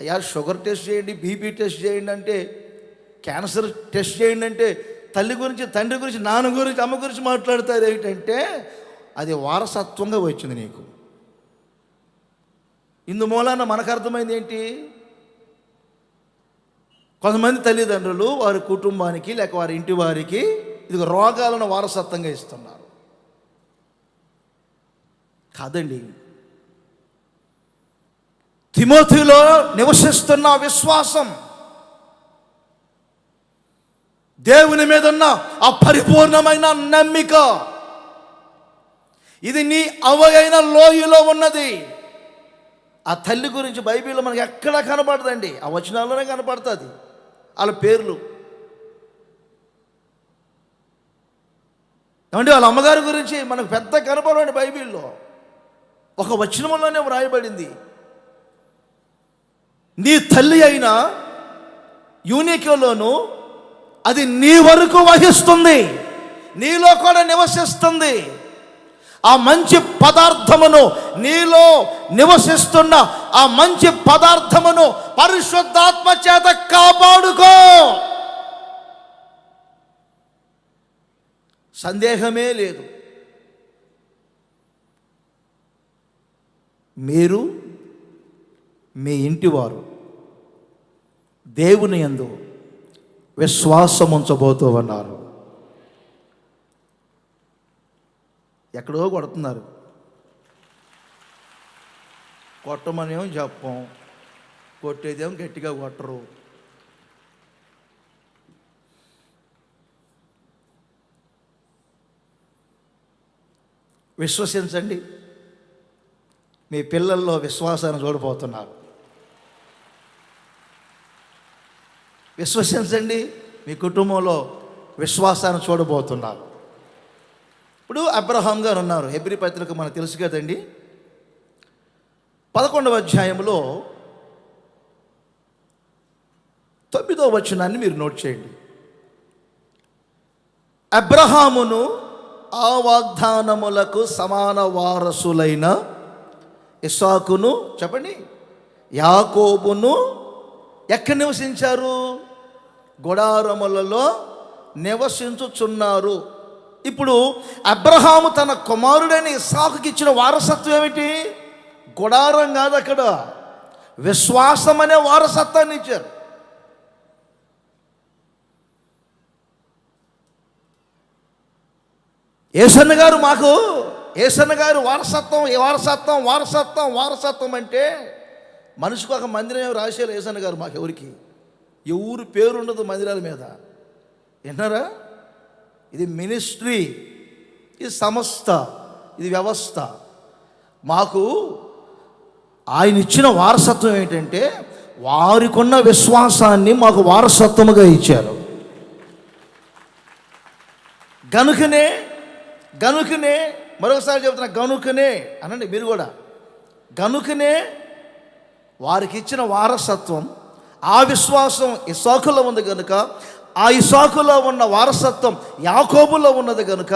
అయ్యా షుగర్ టెస్ట్ చేయండి, బీపీ టెస్ట్ చేయండి అంటే, క్యాన్సర్ టెస్ట్ చేయండి అంటే తల్లి గురించి, తండ్రి గురించి, నాన్న గురించి, అమ్మ గురించి మాట్లాడతారు. ఏంటంటే అది వారసత్వంగా వచ్చింది నీకు. ఇందుమూలాన మనకు అర్థమైంది ఏంటి? కొంతమంది తల్లిదండ్రులు వారి కుటుంబానికి లేక వారి ఇంటి వారికి ఇది రోగాలను వారసత్వంగా ఇస్తున్నారు. కాదండి. తిమోతిలో నివసిస్తున్న విశ్వాసం, దేవుని మీద ఉన్న ఆ పరిపూర్ణమైన నమ్మిక, ఇది నీ అవయైన లోయలో ఉన్నది. ఆ తల్లి గురించి బైబిల్లో మనకి ఎక్కడా కనపడదండి, ఆ వచనాల్లోనే కనపడుతుంది. వాళ్ళ పేర్లు ఏమంటే, వాళ్ళ అమ్మగారి గురించి మనకు పెద్ద కనపడండి. బైబిల్లో ఒక వచనంలోనే వ్రాయబడింది, నీ తల్లి అయిన యూనికోలోను అది నీ వరకు వహిస్తుంది, నీలో కూడా నివసిస్తుంది. ఆ మంచి పదార్థమును, నీలో నివసిస్తున్న ఆ మంచి పదార్థమును పరిశుద్ధాత్మ చేత కాపాడుకో. సందేహమే లేదు. మీరు మీ ఇంటివారు దేవుని యందు విశ్వాసం ఉంచబోతూ ఉన్నారు. ఎక్కడో కొడుతున్నారు, కొట్టమనేమో చెప్పం, కొట్టేదేమో గట్టిగా కొట్టరు. విశ్వసించండి, మీ పిల్లల్లో విశ్వాసాన్ని చూడబోతున్నారు. విశ్వసించండి, మీ కుటుంబంలో విశ్వాసాన్ని చూడబోతున్నారు. ఇప్పుడు అబ్రహాం గారు ఉన్నారు. హెబ్రీ పత్రిక మనకు తెలుసు కదండి. 11వ అధ్యాయంలో 9వ వచనాన్ని మీరు నోట్ చేయండి. అబ్రహామును ఆ వాగ్దానములకు సమాన వారసులైన ఇస్సాకును, చెప్పండి, యాకోబును ఎక్కడ నివసించారు? గుడారములలో నివసించుచున్నారు. ఇప్పుడు అబ్రహాము తన కుమారుడైన ఇస్సాకుకి ఇచ్చిన వారసత్వం ఏమిటి? గుడారం కాదు, అక్కడ విశ్వాసం అనే వారసత్వాన్ని ఇచ్చారు. యేసన్న గారు వారసత్వం వారసత్వం వారసత్వం వారసత్వం అంటే మనిషికి ఒక మందిరం రాశారు యేసన్న గారు. మాకు ఎవరి పేరు ఉండదు మందిరాల మీద. విన్నారా? ఇది మినిస్ట్రీ, ఇది సంస్థ, ఇది వ్యవస్థ. మాకు ఆయన ఇచ్చిన వారసత్వం ఏంటంటే వారికున్న విశ్వాసాన్ని మాకు వారసత్వముగా ఇచ్చారు. గనుకనే మరొకసారి చెబుతున్నా, గనుకనే అనండి మీరు కూడా. గనుకనే వారికి ఇచ్చిన వారసత్వం, ఆ విశ్వాసం ఇస్సాకులో ఉంది కనుక ఆ ఇస్సాకులో ఉన్న వారసత్వం యాకోబులో ఉన్నది కనుక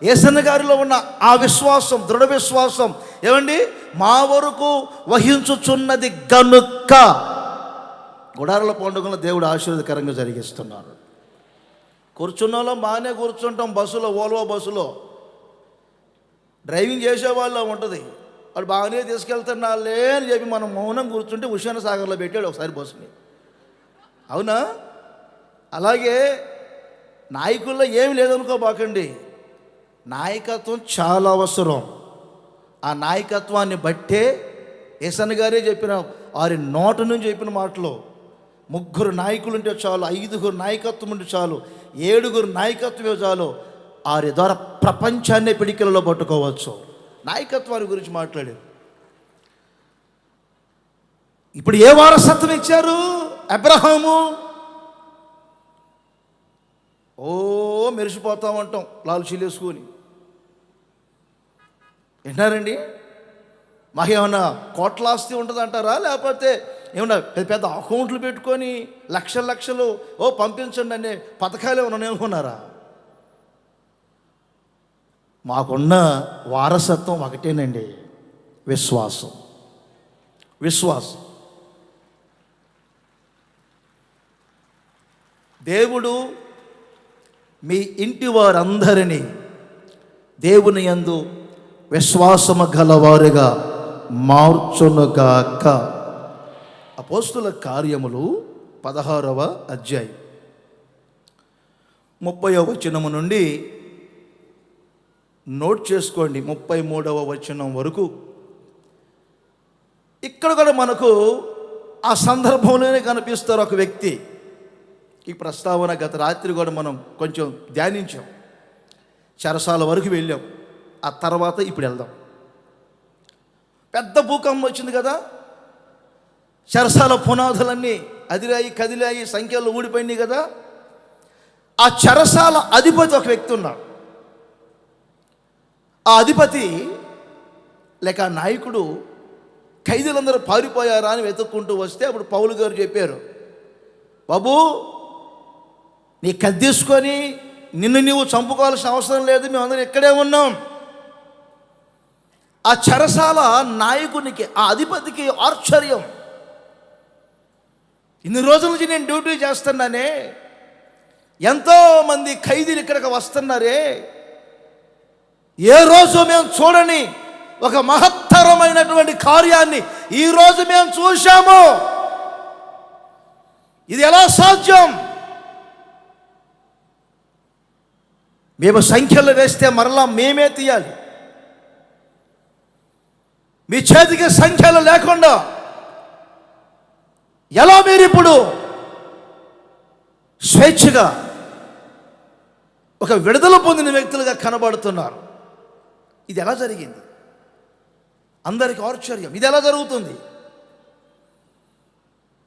యేసన్న గారిలో ఉన్న ఆ విశ్వాసం, దృఢ విశ్వాసం ఏమండి మా వరకు వహించుచున్నది గనుక గుడారాల పండుగలను దేవుడు ఆశీర్వాదకరంగా జరిగిస్తున్నారు. కూర్చున్న వాళ్ళం బాగానే కూర్చుంటాం, బస్సులో, ఓల్వో బస్సులో డ్రైవింగ్ చేసేవాళ్ళ ఉంటుంది, వాడు బాగానే తీసుకెళ్తున్నాళ్ళే అని చెప్పి మనం మౌనం కూర్చుంటే హుషేన్ సాగర్లో పెట్టాడు ఒకసారి బస్సుని. అవునా? అలాగే నాయకుల్లో ఏమి లేదనుకోబాకండి, నాయకత్వం చాలా అవసరం. ఆ నాయకత్వాన్ని బట్టే యేసన్న గారే చెప్పిన, వారి నోట నుంచి చెప్పిన మాటలు, 3 నాయకులు ఉంటే చాలు, 5 నాయకత్వం ఉంటే చాలు, 7 నాయకత్వమే చాలు, వారి ద్వారా ప్రపంచాన్నే పిడికిలలో పట్టుకోవచ్చు. నాయకత్వాన్ని గురించి మాట్లాడారు. ఇప్పుడు ఏ వారసత్వం ఇచ్చారు? అబ్రహాము. ఓ మెరిసిపోతా ఉంటాం లాలు చీలేసుకొని. వింటారండి? మాకేమన్నా కోట్ల ఆస్తి ఉంటుంది అంటారా? లేకపోతే ఏమన్నా పెద్ద పెద్ద అకౌంట్లు పెట్టుకొని లక్షలు పంపించండి అనే పథకాలు ఏమన్నా అనుకున్నారా? మాకున్న వారసత్వం ఒకటేనండి, విశ్వాసం. దేవుడు మీ ఇంటి వారందరినీ దేవుని యందు విశ్వాసము గలవారుగా మార్చునుగాక. అపోస్తుల కార్యములు 16వ అధ్యాయం 30వ వచనము నుండి నోట్ చేసుకోండి 33వ వచనం వరకు. ఇక్కడ కూడా మనకు ఆ సందర్భంలోనే కనిపిస్తారు ఒక వ్యక్తి. ఈ ప్రస్తావన గత రాత్రి కూడా మనం కొంచెం ధ్యానించాం, చెరసాల వరకు వెళ్ళాం. ఆ తర్వాత ఇప్పుడు వెళ్దాం. పెద్ద భూకంపం వచ్చింది కదా, చెరసాల పునాదులన్నీ అదిరాయి కదిలాయి, సంఖ్యలు ఊడిపోయినాయి కదా. ఆ చెరసాల అధిపతి ఒక వ్యక్తి ఉన్నాడు. ఆ అధిపతి లేక ఆ నాయకుడు ఖైదీలందరూ పారిపోయారా అని వెతుక్కుంటూ వస్తే అప్పుడు పౌలు గారు చెప్పారు, బాబు నీ కద్దీసుకొని నిన్ను నీవు చంపుకోవాల్సిన అవసరం లేదు, మేమందరం ఇక్కడే ఉన్నాం. ఆ చెరసాల నాయకునికి, ఆ అధిపతికి ఆశ్చర్యం, ఇన్ని రోజుల నుంచి నేను డ్యూటీ చేస్తున్నానే, ఎంతోమంది ఖైదీలు ఇక్కడికి వస్తున్నారే, ఏ రోజు మేము చూడని ఒక మహత్తరమైనటువంటి కార్యాన్ని ఈరోజు మేము చూశాము. ఇది ఎలా సాధ్యం? మేము సంఖ్యలు వేస్తే మరలా మేమే తీయాలి. మీ చేతికి సంఖ్యలు లేకుండా ఎలా మీరు ఇప్పుడు స్వేచ్ఛగా ఒక విడుదల పొందిన వ్యక్తులుగా కనబడుతున్నారు? ఇది ఎలా జరిగింది? అందరికీ ఆశ్చర్యం, ఇది ఎలా జరుగుతుంది?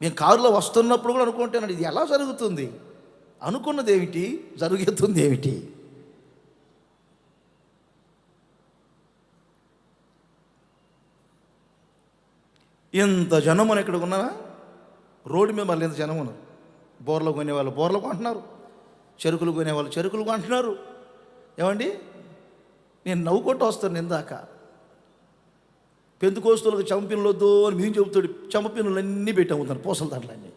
మేము కారులో వస్తున్నప్పుడు కూడా అనుకుంటున్నాను, ఇది ఎలా జరుగుతుంది? అనుకున్నది ఏమిటి, జరుగుతుంది ఏమిటి? ఇంత జనం అని ఇక్కడ ఉన్నారా? రోడ్డు మీద మళ్ళీ ఇంత జనం ఉన్నారు. బోర్లు కొనేవాళ్ళు బోర్లు కొంటున్నారు, చెరుకులు కొనేవాళ్ళు చెరుకులు కొంటున్నారు. ఏమండి, నేను నవ్వుకుంటూ వస్తాను. ఇందాక పెంతుకోస్తులకు చెంపిన్నులు వద్దు అని మేము చెబుతాడు, చెంపిన్నులు అన్నీ పెట్టి అమ్ముతాను, పూసల దాంట్లన్నీ,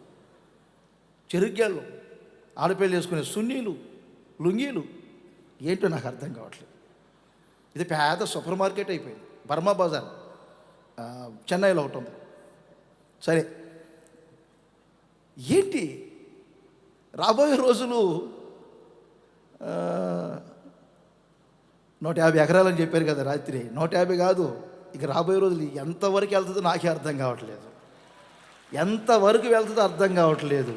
చెరుగ్గాళ్ళు, ఆడపిల్లలు వేసుకునే సున్నీలు, లుంగీలు, ఏంటో నాకు అర్థం కావట్లేదు. ఇది పెద్ద సూపర్ మార్కెట్ అయిపోయింది. బర్మా బజార్ చెన్నైలో ఒకటి ఉంది. సరే, ఏంటి రాబోయే రోజులు 150 ఎకరాలని చెప్పారు కదా రాత్రి. 150 కాదు, ఇక రాబోయే రోజులు ఎంతవరకు వెళ్తుందో నాకే అర్థం కావట్లేదు. ఎంతవరకు వెళ్తుందో అర్థం కావట్లేదు.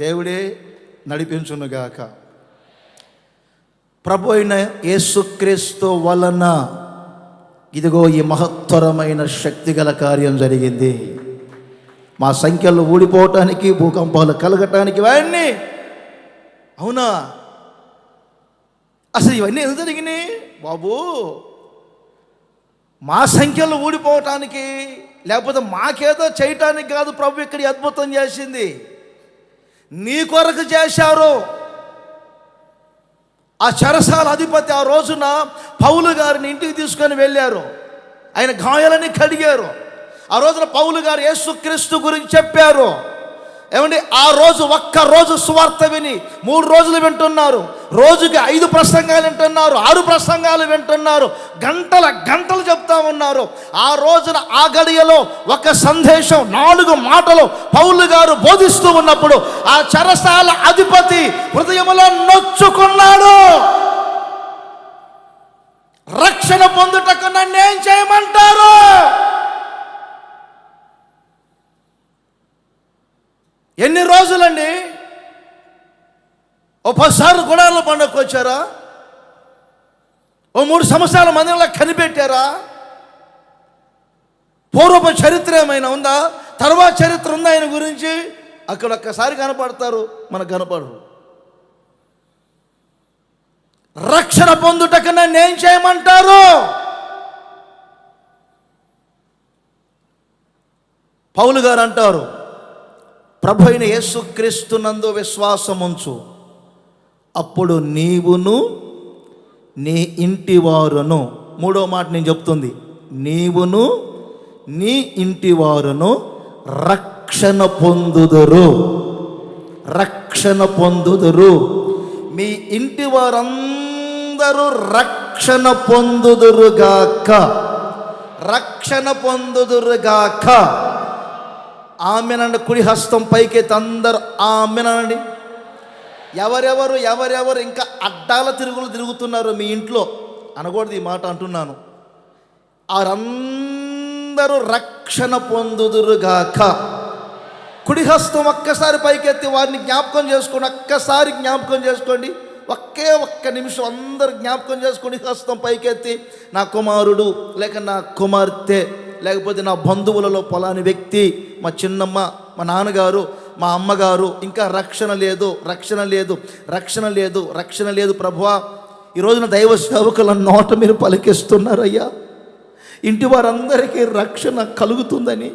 దేవుడే నడిపించునుగాక. ప్రభు అయిన యేసుక్రీస్తు వలన ఇదిగో ఈ మహత్తరమైన శక్తిగల కార్యం జరిగింది. మా సంఖ్యలు ఊడిపోవటానికి, భూకంపాలు కలగటానికి ఇవన్నీ. అవునా? అసలు ఇవన్నీ ఎందుకు జరిగినాయి బాబు? మా సంఖ్యలు ఊడిపోవటానికి, లేకపోతే మాకేదో చేయటానికి కాదు ప్రభు ఇక్కడ అద్భుతం చేసింది. నీ కొరకు చేశారు. ఆ చెరసాల అధిపతి ఆ రోజున పౌలు గారిని ఇంటికి తీసుకొని వెళ్ళారు. ఆయన గాయాలని కడిగారు. ఆ రోజున పౌలు గారు యేసుక్రీస్తు గురించి చెప్పారు. ఏమండి, ఆ రోజు ఒక్క రోజు సువార్త విని 3 రోజులు వింటున్నారు. రోజుకి 5 ప్రసంగాలు వింటున్నారు, 6 ప్రసంగాలు వింటున్నారు, గంటలు చెప్తా ఉన్నారు. ఆ రోజున ఆ గడియలో ఒక సందేశం 4 మాటలు పౌలు గారు బోధిస్తూ ఉన్నప్పుడు ఆ చెరసాల అధిపతి హృదయంలో నొచ్చుకున్నాడు. రక్షణ పొందుటకు నన్నేం చేయమంటారు? ఎన్ని రోజులండి? ఓ 10 సార్లు గుడాల పండుగకు వచ్చారా? ఓ 3 సంవత్సరాల మందిరంలో కనిపెట్టారా? పూర్వపు చరిత్ర ఏమైనా ఉందా? తర్వాత చరిత్ర ఉందా ఆయన గురించి? అక్కడ ఒక్కసారి కనపడతారు, మనకు కనపడరు. రక్షణ పొందుటకు నన్ను ఏం చేయమంటారు? పౌలు గారు అంటారు, ప్రభు అయిన యేసుక్రీస్తునందు విశ్వాసముంచు, అప్పుడు నీవును నీ ఇంటి వారును. 3వ మాట నేను చెప్తుంది, నీవును నీ ఇంటి వారును రక్షణ పొందుదురు. రక్షణ పొందుదురు. మీ ఇంటి వారందరూ రక్షణ పొందుదురుగాక. రక్షణ పొందుదురుగాక. ఆమెనండి. కుడి హస్తం పైకెత్తి అందరూ ఆమెనండి. ఎవరెవరు ఇంకా అడ్డాల తిరుగుతున్నారు మీ ఇంట్లో అనకూడదు, ఈ మాట అంటున్నాను. వారందరూ రక్షణ పొందుదురుగాక. కుడి హస్తం ఒక్కసారి పైకెత్తి వారిని జ్ఞాపకం చేసుకోండి. ఒక్కసారి జ్ఞాపకం చేసుకోండి. ఒక్క నిమిషం అందరూ జ్ఞాపకం చేసుకోండి. హస్తం పైకెత్తి, నా కుమారుడు లేక నా కుమార్తె, లేకపోతే నా బంధువులలో పలాని వ్యక్తి, మా చిన్నమ్మ, మా నాన్నగారు, మా అమ్మగారు, ఇంకా రక్షణ లేదు, రక్షణ లేదు, రక్షణ లేదు, రక్షణ లేదు. ప్రభువా, ఈ రోజున దైవ సేవకుల నోట మీరు పలికిస్తున్నారయ్యా, ఇంటి వారందరికీ రక్షణ కలుగుతుందని.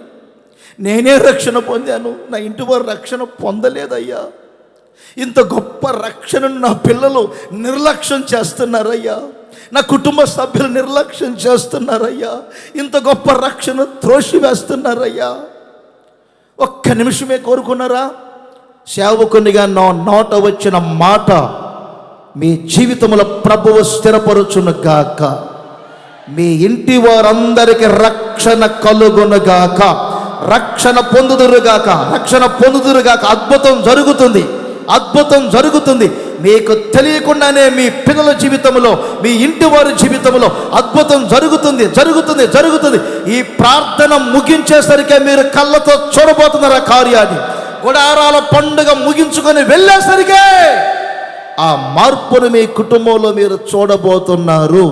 నేనే రక్షణ పొందాను, నా ఇంటి వారు రక్షణ పొందలేదయ్యా. ఇంత గొప్ప రక్షణను నా పిల్లలు నిర్లక్ష్యం చేస్తున్నారయ్యా. నా కుటుంబ సభ్యులు నిర్లక్ష్యం చేస్తున్నారయ్యా. ఇంత గొప్ప రక్షణ త్రోసివేస్తున్నారయ్యా. ఒక్క నిమిషమే కోరుకున్నారా? సేవకునిగా నా నోట వచ్చిన మాట మీ జీవితంలో ప్రభువు స్థిరపరుచునుగాక. మీ ఇంటి వారందరికీ రక్షణ కలుగునుగాక. రక్షణ పొందుదురుగాక. రక్షణ పొందుదురుగాక. అద్భుతం జరుగుతుంది, అద్భుతం జరుగుతుంది. మీకు తెలియకుండానే మీ పిల్లల జీవితంలో, మీ ఇంటి వారి జీవితంలో అద్భుతం జరుగుతుంది, జరుగుతుంది, జరుగుతుంది. ఈ ప్రార్థన ముగించేసరికి మీరు కళ్ళతో చూడబోతున్నారు ఆ కార్యాన్ని. గుడారాల పండుగ ముగించుకొని వెళ్ళేసరికే ఆ మార్పును మీ కుటుంబంలో మీరు చూడబోతున్నారు.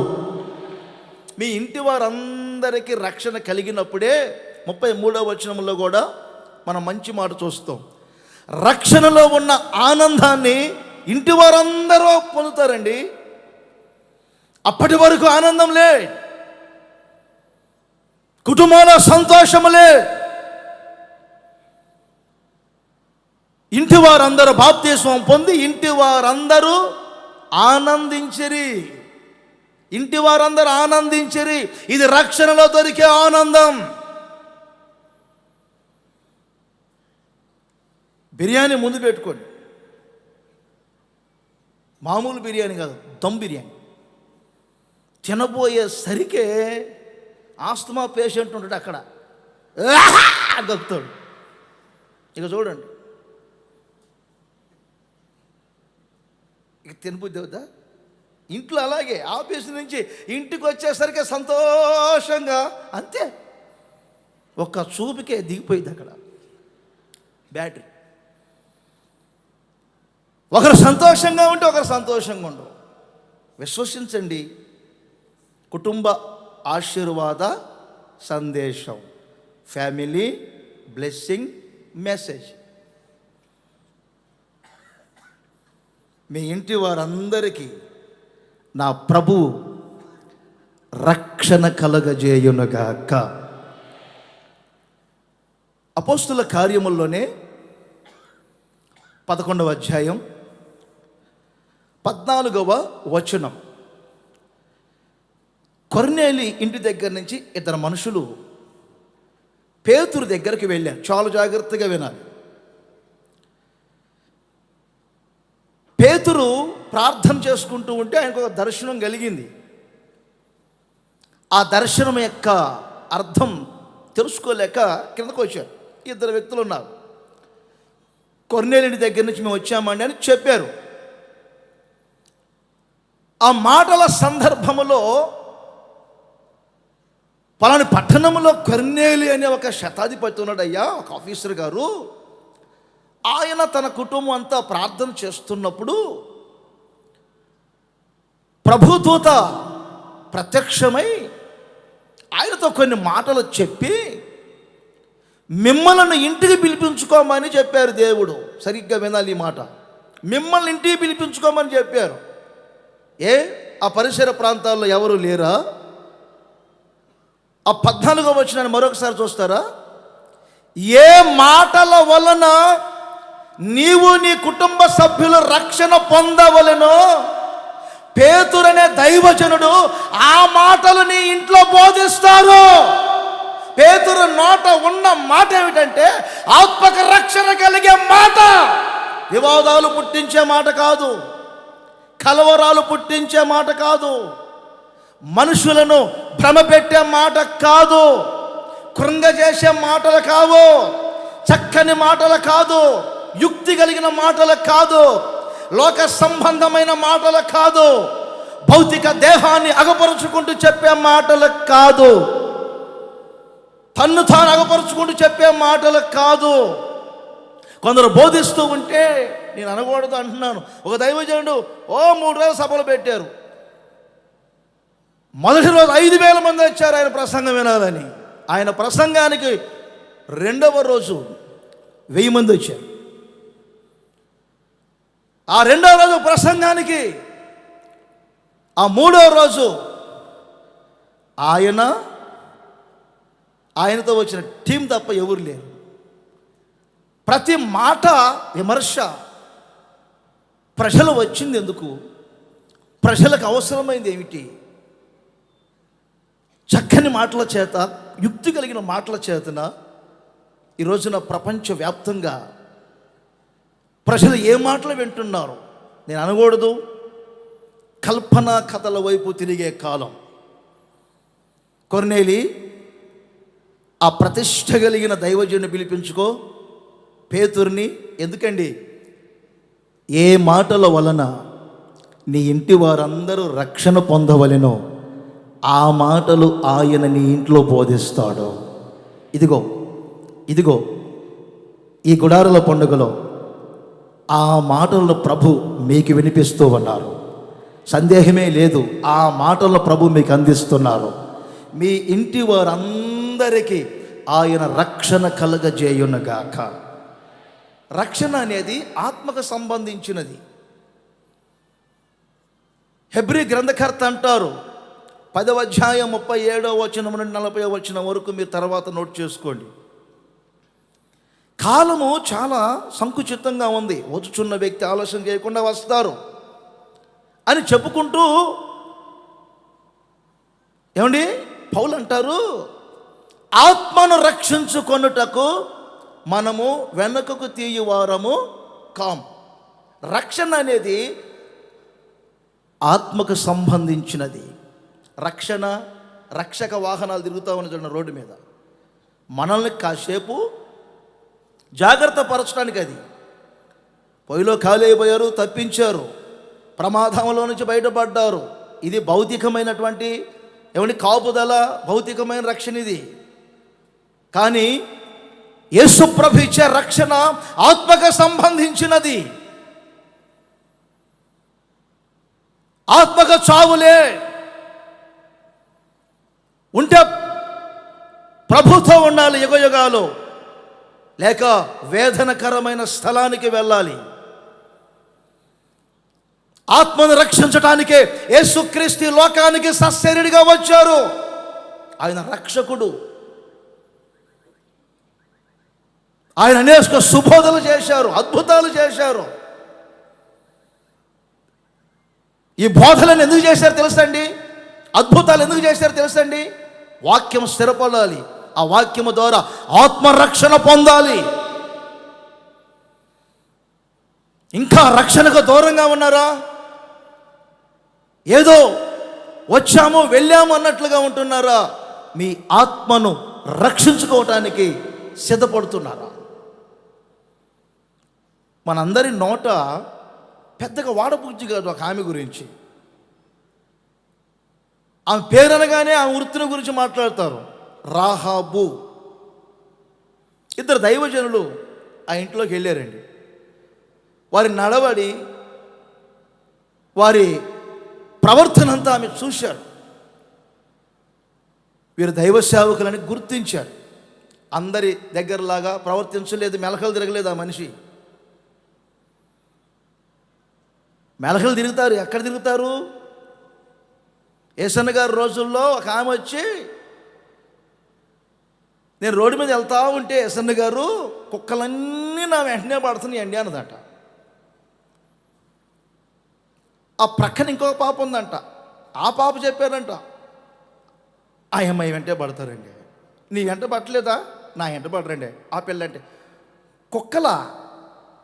మీ ఇంటి వారందరికీ రక్షణ కలిగినప్పుడే 33వ వచనంలో కూడా మనం మంచి మాట చూస్తాం. రక్షణలో ఉన్న ఆనందాన్ని ఇంటి వారందరూ పొందుతారండి. అప్పటి వరకు ఆనందం లే, కుటుంబంలో సంతోషములే. ఇంటి వారందరూ బాప్తిస్మం పొంది ఇంటి వారందరూ ఆనందించిరి. ఇంటి వారందరూ ఆనందించిరి. ఇది రక్షణలో దొరికే ఆనందం. బిర్యానీ ముందు పెట్టుకోండి. మామూలు బిర్యానీ కాదు, దమ్ బిర్యానీ. తినబోయేసరికే ఆస్తమా పేషెంట్ ఉంటాడు అక్కడ, గక్కుతాడు. ఇక చూడండి, ఇక తినబుద్ధి అవుతా. ఇంట్లో అలాగే ఆఫీస్ నుంచి ఇంటికి వచ్చేసరికి సంతోషంగా, అంతే, ఒక్క చూపుకే దిగిపోయింది అక్కడ బ్యాటరీ. ఒకరు సంతోషంగా ఉంటే ఒకరు సంతోషంగా ఉండవు. విశ్వసించండి, కుటుంబ ఆశీర్వాద సందేశం, ఫ్యామిలీ బ్లెస్సింగ్ మెసేజ్. మీ ఇంటి వారందరికీ నా ప్రభు రక్షణ కలగజేయునుగాక. అపోస్తుల కార్యముల్లోనే 11వ అధ్యాయం 14వ వచనం. కొర్నేలి ఇంటి దగ్గర నుంచి ఇద్దరు మనుషులు పేతురు దగ్గరికి వెళ్ళారు. చాలా జాగ్రత్తగా వినాలి. పేతురు ప్రార్థన చేసుకుంటూ ఉంటే ఆయనకు ఒక దర్శనం కలిగింది. ఆ దర్శనం యొక్క అర్థం తెలుసుకోలేక కిందకు వచ్చారు. ఇద్దరు వ్యక్తులు ఉన్నారు. కొర్నేలి దగ్గర నుంచి మేము వచ్చామండి అని చెప్పారు. ఆ మాటల సందర్భంలో పలాని పట్టణంలో కొర్నేలి అనే ఒక శతాధిపతి ఉన్నాడయ్యా, ఒక ఆఫీసర్ గారు. ఆయన తన కుటుంబం అంతా ప్రార్థన చేస్తున్నప్పుడు ప్రభుదూత ప్రత్యక్షమై ఆయనతో కొన్ని మాటలు చెప్పి మిమ్మల్ని ఇంటికి పిలిపించుకోమని చెప్పారు. దేవుడు సరిగ్గా వినాలి ఈ మాట. మిమ్మల్ని ఇంటికి పిలిపించుకోమని చెప్పారు. ఆ పరిసర ప్రాంతాల్లో ఎవరు లేరా? ఆ 14వ వచనాన్ని మరొకసారి చూస్తారా? ఏ మాటల వలన నీవు నీ కుటుంబ సభ్యులు రక్షణ పొందవలెనో పేతురనే దైవజనుడు ఆ మాటలు నీ ఇంట్లో బోధిస్తారు. పేతురు నోట ఉన్న మాట ఏమిటంటే ఆత్మక రక్షణ కలిగే మాట. వివాదాలు పుట్టించే మాట కాదు, కలవరాలు పుట్టించే మాట కాదు, మనుషులను భ్రమపెట్టే మాట కాదు, కృంగజేసే మాటలు కావు, చక్కని మాటలు కాదు, యుక్తి కలిగిన మాటలు కాదు, లోక సంబంధమైన మాటలు కాదు, భౌతిక దేహాన్ని అగపరుచుకుంటూ చెప్పే మాటలు కాదు, తన్ను తాను అగపరుచుకుంటూ చెప్పే మాటలు కాదు. కొందరు బోధిస్తూ ఉంటే నేను అనకూడదు అంటున్నాను. ఒక దైవజనుడు 3 రోజులు సభలు పెట్టారు. మొదటి రోజు 5,000 మంది వచ్చారు ఆయన ప్రసంగం వినాలని. ఆయన ప్రసంగానికి 2వ రోజు 1000 మంది వచ్చారు. ఆ 2వ రోజు ప్రసంగానికి ఆ 3వ రోజు ఆయనతో వచ్చిన టీం తప్ప ఎవరు లేరు. ప్రతి మాట విమర్శ. ప్రజలు వచ్చింది ఎందుకు? ప్రజలకు అవసరమైంది ఏమిటి? చక్కని మాటల చేత, యుక్తి కలిగిన మాటల చేతన ఈ రోజున ప్రపంచవ్యాప్తంగా ప్రజలు ఏ మాటలు వింటున్నారు? నేను అనకూడదు, కల్పనా కథల వైపు తిరిగే కాలం. కొర్నేలి ఆ ప్రతిష్ట కలిగిన దైవజనుని పిలిపించుకో పేతుర్ని. ఎందుకండి? ఏ మాటల వలన నీ ఇంటి వారందరూ రక్షణ పొందవలెనో ఆ మాటలు ఆయన నీ ఇంట్లో బోధిస్తాడు. ఇదిగో ఈ గుడారుల పండుగలో ఆ మాటలను ప్రభు మీకు వినిపిస్తూ ఉన్నారు. సందేహమే లేదు, ఆ మాటలను ప్రభు మీకు అందిస్తున్నారు. మీ ఇంటి వారందరికీ ఆయన రక్షణ కలగజేయునుగాక. రక్షణ అనేది ఆత్మకు సంబంధించినది. హెబ్రీ గ్రంథకర్త అంటారు, 10వ అధ్యాయం 37వ వచనం నుండి 40వ వచనం వరకు మీరు తర్వాత నోట్ చేసుకోండి. కాలము చాలా సంకుచితంగా ఉంది. వచ్చుచున్న వ్యక్తి ఆలస్యం చేయకుండా వస్తారు అని చెప్పుకుంటూ ఏమండి పౌలు అంటారు, ఆత్మను రక్షించుకొనుటకు మనము వెనుకకు తీయువారము కాం. రక్షణ అనేది ఆత్మకు సంబంధించినది. రక్షక వాహనాలు తిరుగుతూ ఉన్న చూడండి రోడ్డు మీద, మనల్ని కాసేపు జాగ్రత్త పరచడానికి. అది పొయ్యిలో ఖాళీ అయిపోయారు, తప్పించారు, ప్రమాదంలో నుంచి బయటపడ్డారు. ఇది భౌతికమైనటువంటి కాపుదల, భౌతికమైన రక్షణ ఇది. కానీ యేసు ప్రభు ఇచ్చే రక్షణ ఆత్మకు సంబంధించినది. ఆత్మక చావులే ఉంటే ప్రభుతో ఉండాలి యుగయుగాలు, లేక వేదనకరమైన స్థలానికి వెళ్ళాలి. ఆత్మను రక్షించటానికే యేసుక్రీస్తు లోకానికి సశరీరిగా వచ్చారు. ఆయన రక్షకుడు. ఆయన అనేక సుబోధలు చేశారు, అద్భుతాలు చేశారు. ఈ బోధలను ఎందుకు చేశారు తెలుసండి? అద్భుతాలు ఎందుకు చేశారు తెలుసండి? వాక్యం స్థిరపడాలి, ఆ వాక్యము ద్వారా ఆత్మరక్షణ పొందాలి. ఇంకా రక్షణకు దూరంగా ఉన్నారా? ఏదో వచ్చాము వెళ్ళాము అన్నట్లుగా ఉంటున్నారా? మీ ఆత్మను రక్షించుకోవటానికి సిద్ధపడుతున్నారా? మనందరి నోట పెద్దగా వాడబుద్ధి కాదు ఒక ఆమె గురించి. ఆమె పేరు అనగానే ఆమె వృత్తిని గురించి మాట్లాడతారు. రాహాబు. ఇద్దరు దైవజనులు ఆ ఇంట్లోకి వెళ్ళారండి. వారి నడవడి, వారి ప్రవర్తన అంతా ఆమె చూశారు. వీరు దైవ సేవకులని గుర్తించారు. అందరి దగ్గరలాగా ప్రవర్తించలేదు, మెలకలు తిరగలేదు ఆ మనిషి. మెలకలు తిరుగుతారు. ఎక్కడ తిరుగుతారు? యేసన్న గారి రోజుల్లో ఒక ఆమె వచ్చి, నేను రోడ్డు మీద వెళ్తా ఉంటే యేసన్న గారు కుక్కలన్నీ నా వెంటనే పడుతున్నాయి అండి అన్నదట. ఆ ప్రక్కన ఇంకొక పాప ఉందంట. ఆ పాప చెప్పారంట, ఆ అమ్మాయి వెంటే పడతారండి. నీ వెంట పట్టలేదా? నా వెంట పడరండి. ఆ పిల్లంటే కుక్కలా?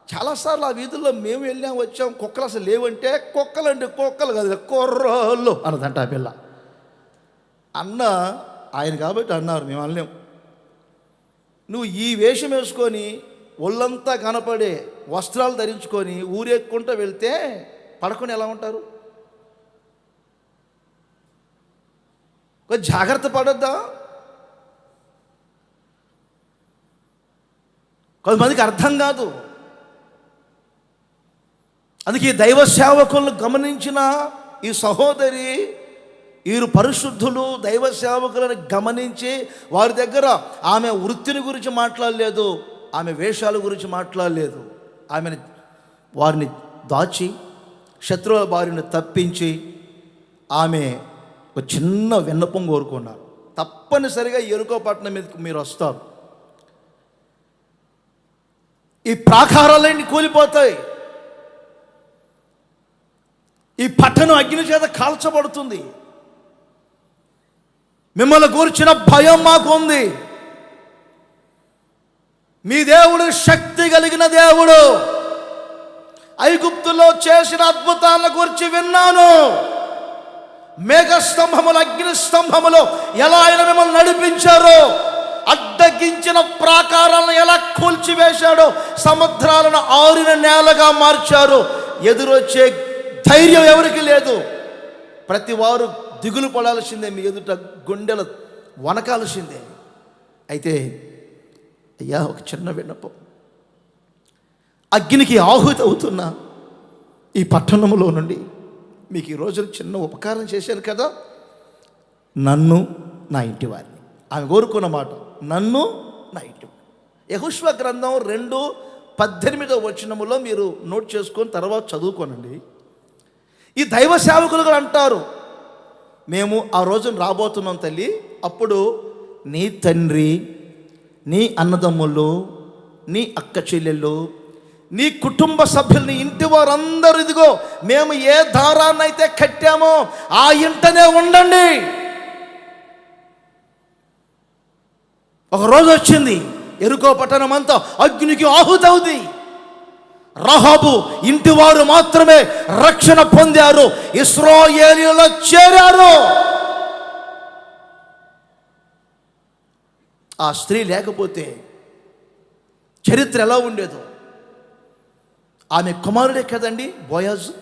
చాలాసార్లు ఆ వీధుల్లో మేము వెళ్ళాం వచ్చాం, కుక్కలు అసలు లేవంటే, కుక్కలండి కుక్కలు కాదు కుర్రోళ్ళు అన్నదంట ఆ పిల్ల. అన్న ఆయన కాబట్టి అన్నారు, మేము అనలేం. నువ్వు ఈ వేషం వేసుకొని ఒళ్ళంతా కనపడే వస్త్రాలు ధరించుకొని ఊరేక్కుంటూ వెళ్తే పడుకొని ఎలా ఉంటారు? కొంచెం జాగ్రత్త పడొద్దా? కొంతమందికి అర్థం కాదు. అందుకే దైవ సేవకులను గమనించిన ఈ సహోదరి, వీరు పరిశుద్ధులు, దైవ సేవకులను గమనించి వారి దగ్గర ఆమె వృత్తిని గురించి మాట్లాడలేదు, ఆమె వేషాల గురించి మాట్లాడలేదు. ఆమెను వారిని దాచి శత్రువుల బారిని తప్పించి ఆమె ఒక చిన్న విన్నపం కోరుకున్నారు. తప్పనిసరిగా ఎరుకో పట్టణం మీదకి మీరు వస్తారు. ఈ ప్రాకారాలన్నీ కూలిపోతాయి. ఈ పట్టణం అగ్ని చేత కాల్చబడుతుంది. మిమ్మల్ని గూర్చిన భయం మాకు ఉంది. మీ దేవుడు శక్తి కలిగిన దేవుడు. ఐగుప్తులో చేసిన అద్భుతాలను గురించి విన్నాను. మేఘస్తంభములు, అగ్ని స్తంభములు ఎలా ఆయన మిమ్మల్ని నడిపించారో, అడ్డగించిన ప్రాకారాలను ఎలా కూల్చివేశాడో, సముద్రాలను ఆరిన నేలగా మార్చారు. ఎదురొచ్చే ధైర్యం ఎవరికి లేదు. ప్రతి వారు దిగులు పడాల్సిందే, మీ ఎదుట గుండెలు వనకాల్సిందే. అయితే అయ్యా, ఒక చిన్న విన్నపం. అగ్నికి ఆహుతి అవుతున్న ఈ పట్టణంలో నుండి మీకు ఈ రోజున చిన్న ఉపకారం చేశాను కదా, నన్ను నా ఇంటి వారిని. ఆమె కోరుకున్న మాట, నన్ను నా ఇంటి. యెహోషువ గ్రంథం 2:18 మీరు నోట్ చేసుకొని తర్వాత చదువుకోనండి. ఈ దైవ సేవకులు కూడా అంటారు, మేము ఆ రోజున రాబోతున్నాం తల్లి, అప్పుడు నీ తండ్రి, నీ అన్నదమ్ములు, నీ అక్క చెల్లెళ్ళు, నీ కుటుంబ సభ్యులు, నీ ఇంటి వారందరూ ఇదిగో మేము ఏ దారాన్నైతే కట్టామో ఆ ఇంటనే ఉండండి. ఒక రోజు వచ్చింది, ఎరుకో పట్టణం అంతా అగ్నికి ఆహుతవుది. రాహాబు ఇంటి వారు మాత్రమే రక్షణ పొందారు, ఇశ్రాయేలీయులలో చేరారు. ఆ స్త్రీ లేకపోతే చరిత్ర ఎలా ఉండేదో. ఆమె కుమారుడే కదండి బోయాజు.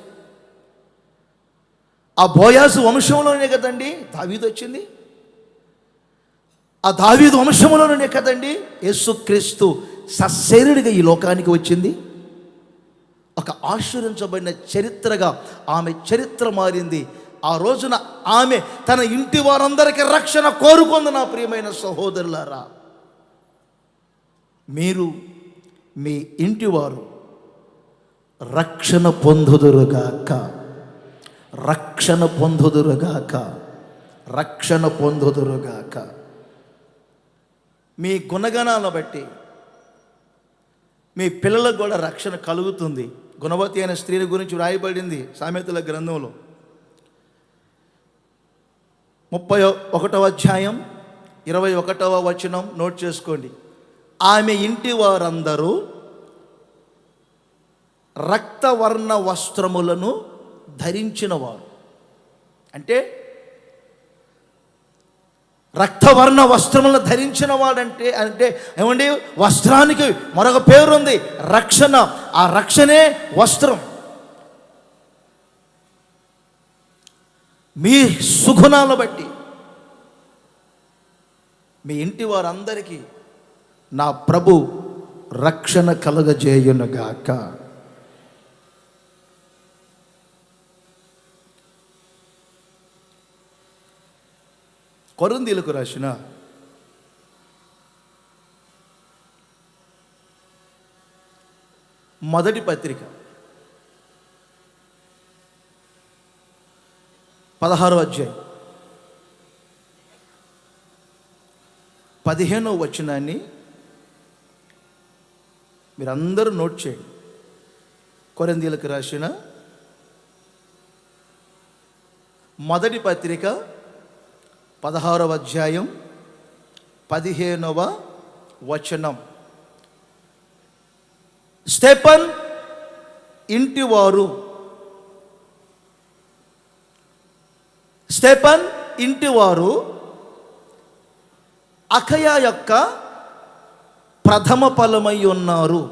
ఆ బోయాజు వంశంలోనే కదండి దావీదు వచ్చింది. ఆ దావీదు వంశంలోనే కదండి యేసుక్రీస్తు సశరీరుడిగా ఈ లోకానికి వచ్చింది. ఒక ఆశీర్వదించబడిన చరిత్రగా ఆమె చరిత్ర మారింది. ఆ రోజున ఆమె తన ఇంటి వారందరికీ రక్షణ కోరుకుంది. నా ప్రియమైన సహోదరులారా, మీరు మీ ఇంటి వారు రక్షణ పొందుదురుగాక, రక్షణ పొందుదురుగాక, రక్షణ పొందుదురుగాక. మీ గుణగణాలను బట్టి, మీ పిల్లలకు కూడా రక్షణ కలుగుతుంది. గుణవతి అయిన స్త్రీని గురించి వ్రాయబడింది సామెతల గ్రంథంలో 31వ అధ్యాయం 21వ వచనం. నోట్ చేసుకోండి. ఆమె ఇంటి వారందరూ రక్తవర్ణ వస్త్రములను ధరించినవారు. అంటే రక్తవర్ణ వస్త్రములను ధరించిన వాడంటే అంటే ఏమండి, వస్త్రానికి మరొక పేరుంది, రక్షణ. ఆ రక్షణే వస్త్రం. మీ సుగుణాలను బట్టి మీ ఇంటి వారందరికీ నా ప్రభు రక్షణ కలుగజేయునుగాక. కొరింథీయులకు రాసిన మొదటి పత్రిక 16వ అధ్యాయం 15వ వచనాన్ని మీరందరూ నోట్ చేయండి. కొరింథీయులకు రాసిన మొదటి పత్రిక 16వ అధ్యాయం 15వ వచనం. స్టెఫన్ ఇంటివారు అఖయ యొక్క ప్రథమ ఫలమై ఉన్నారు.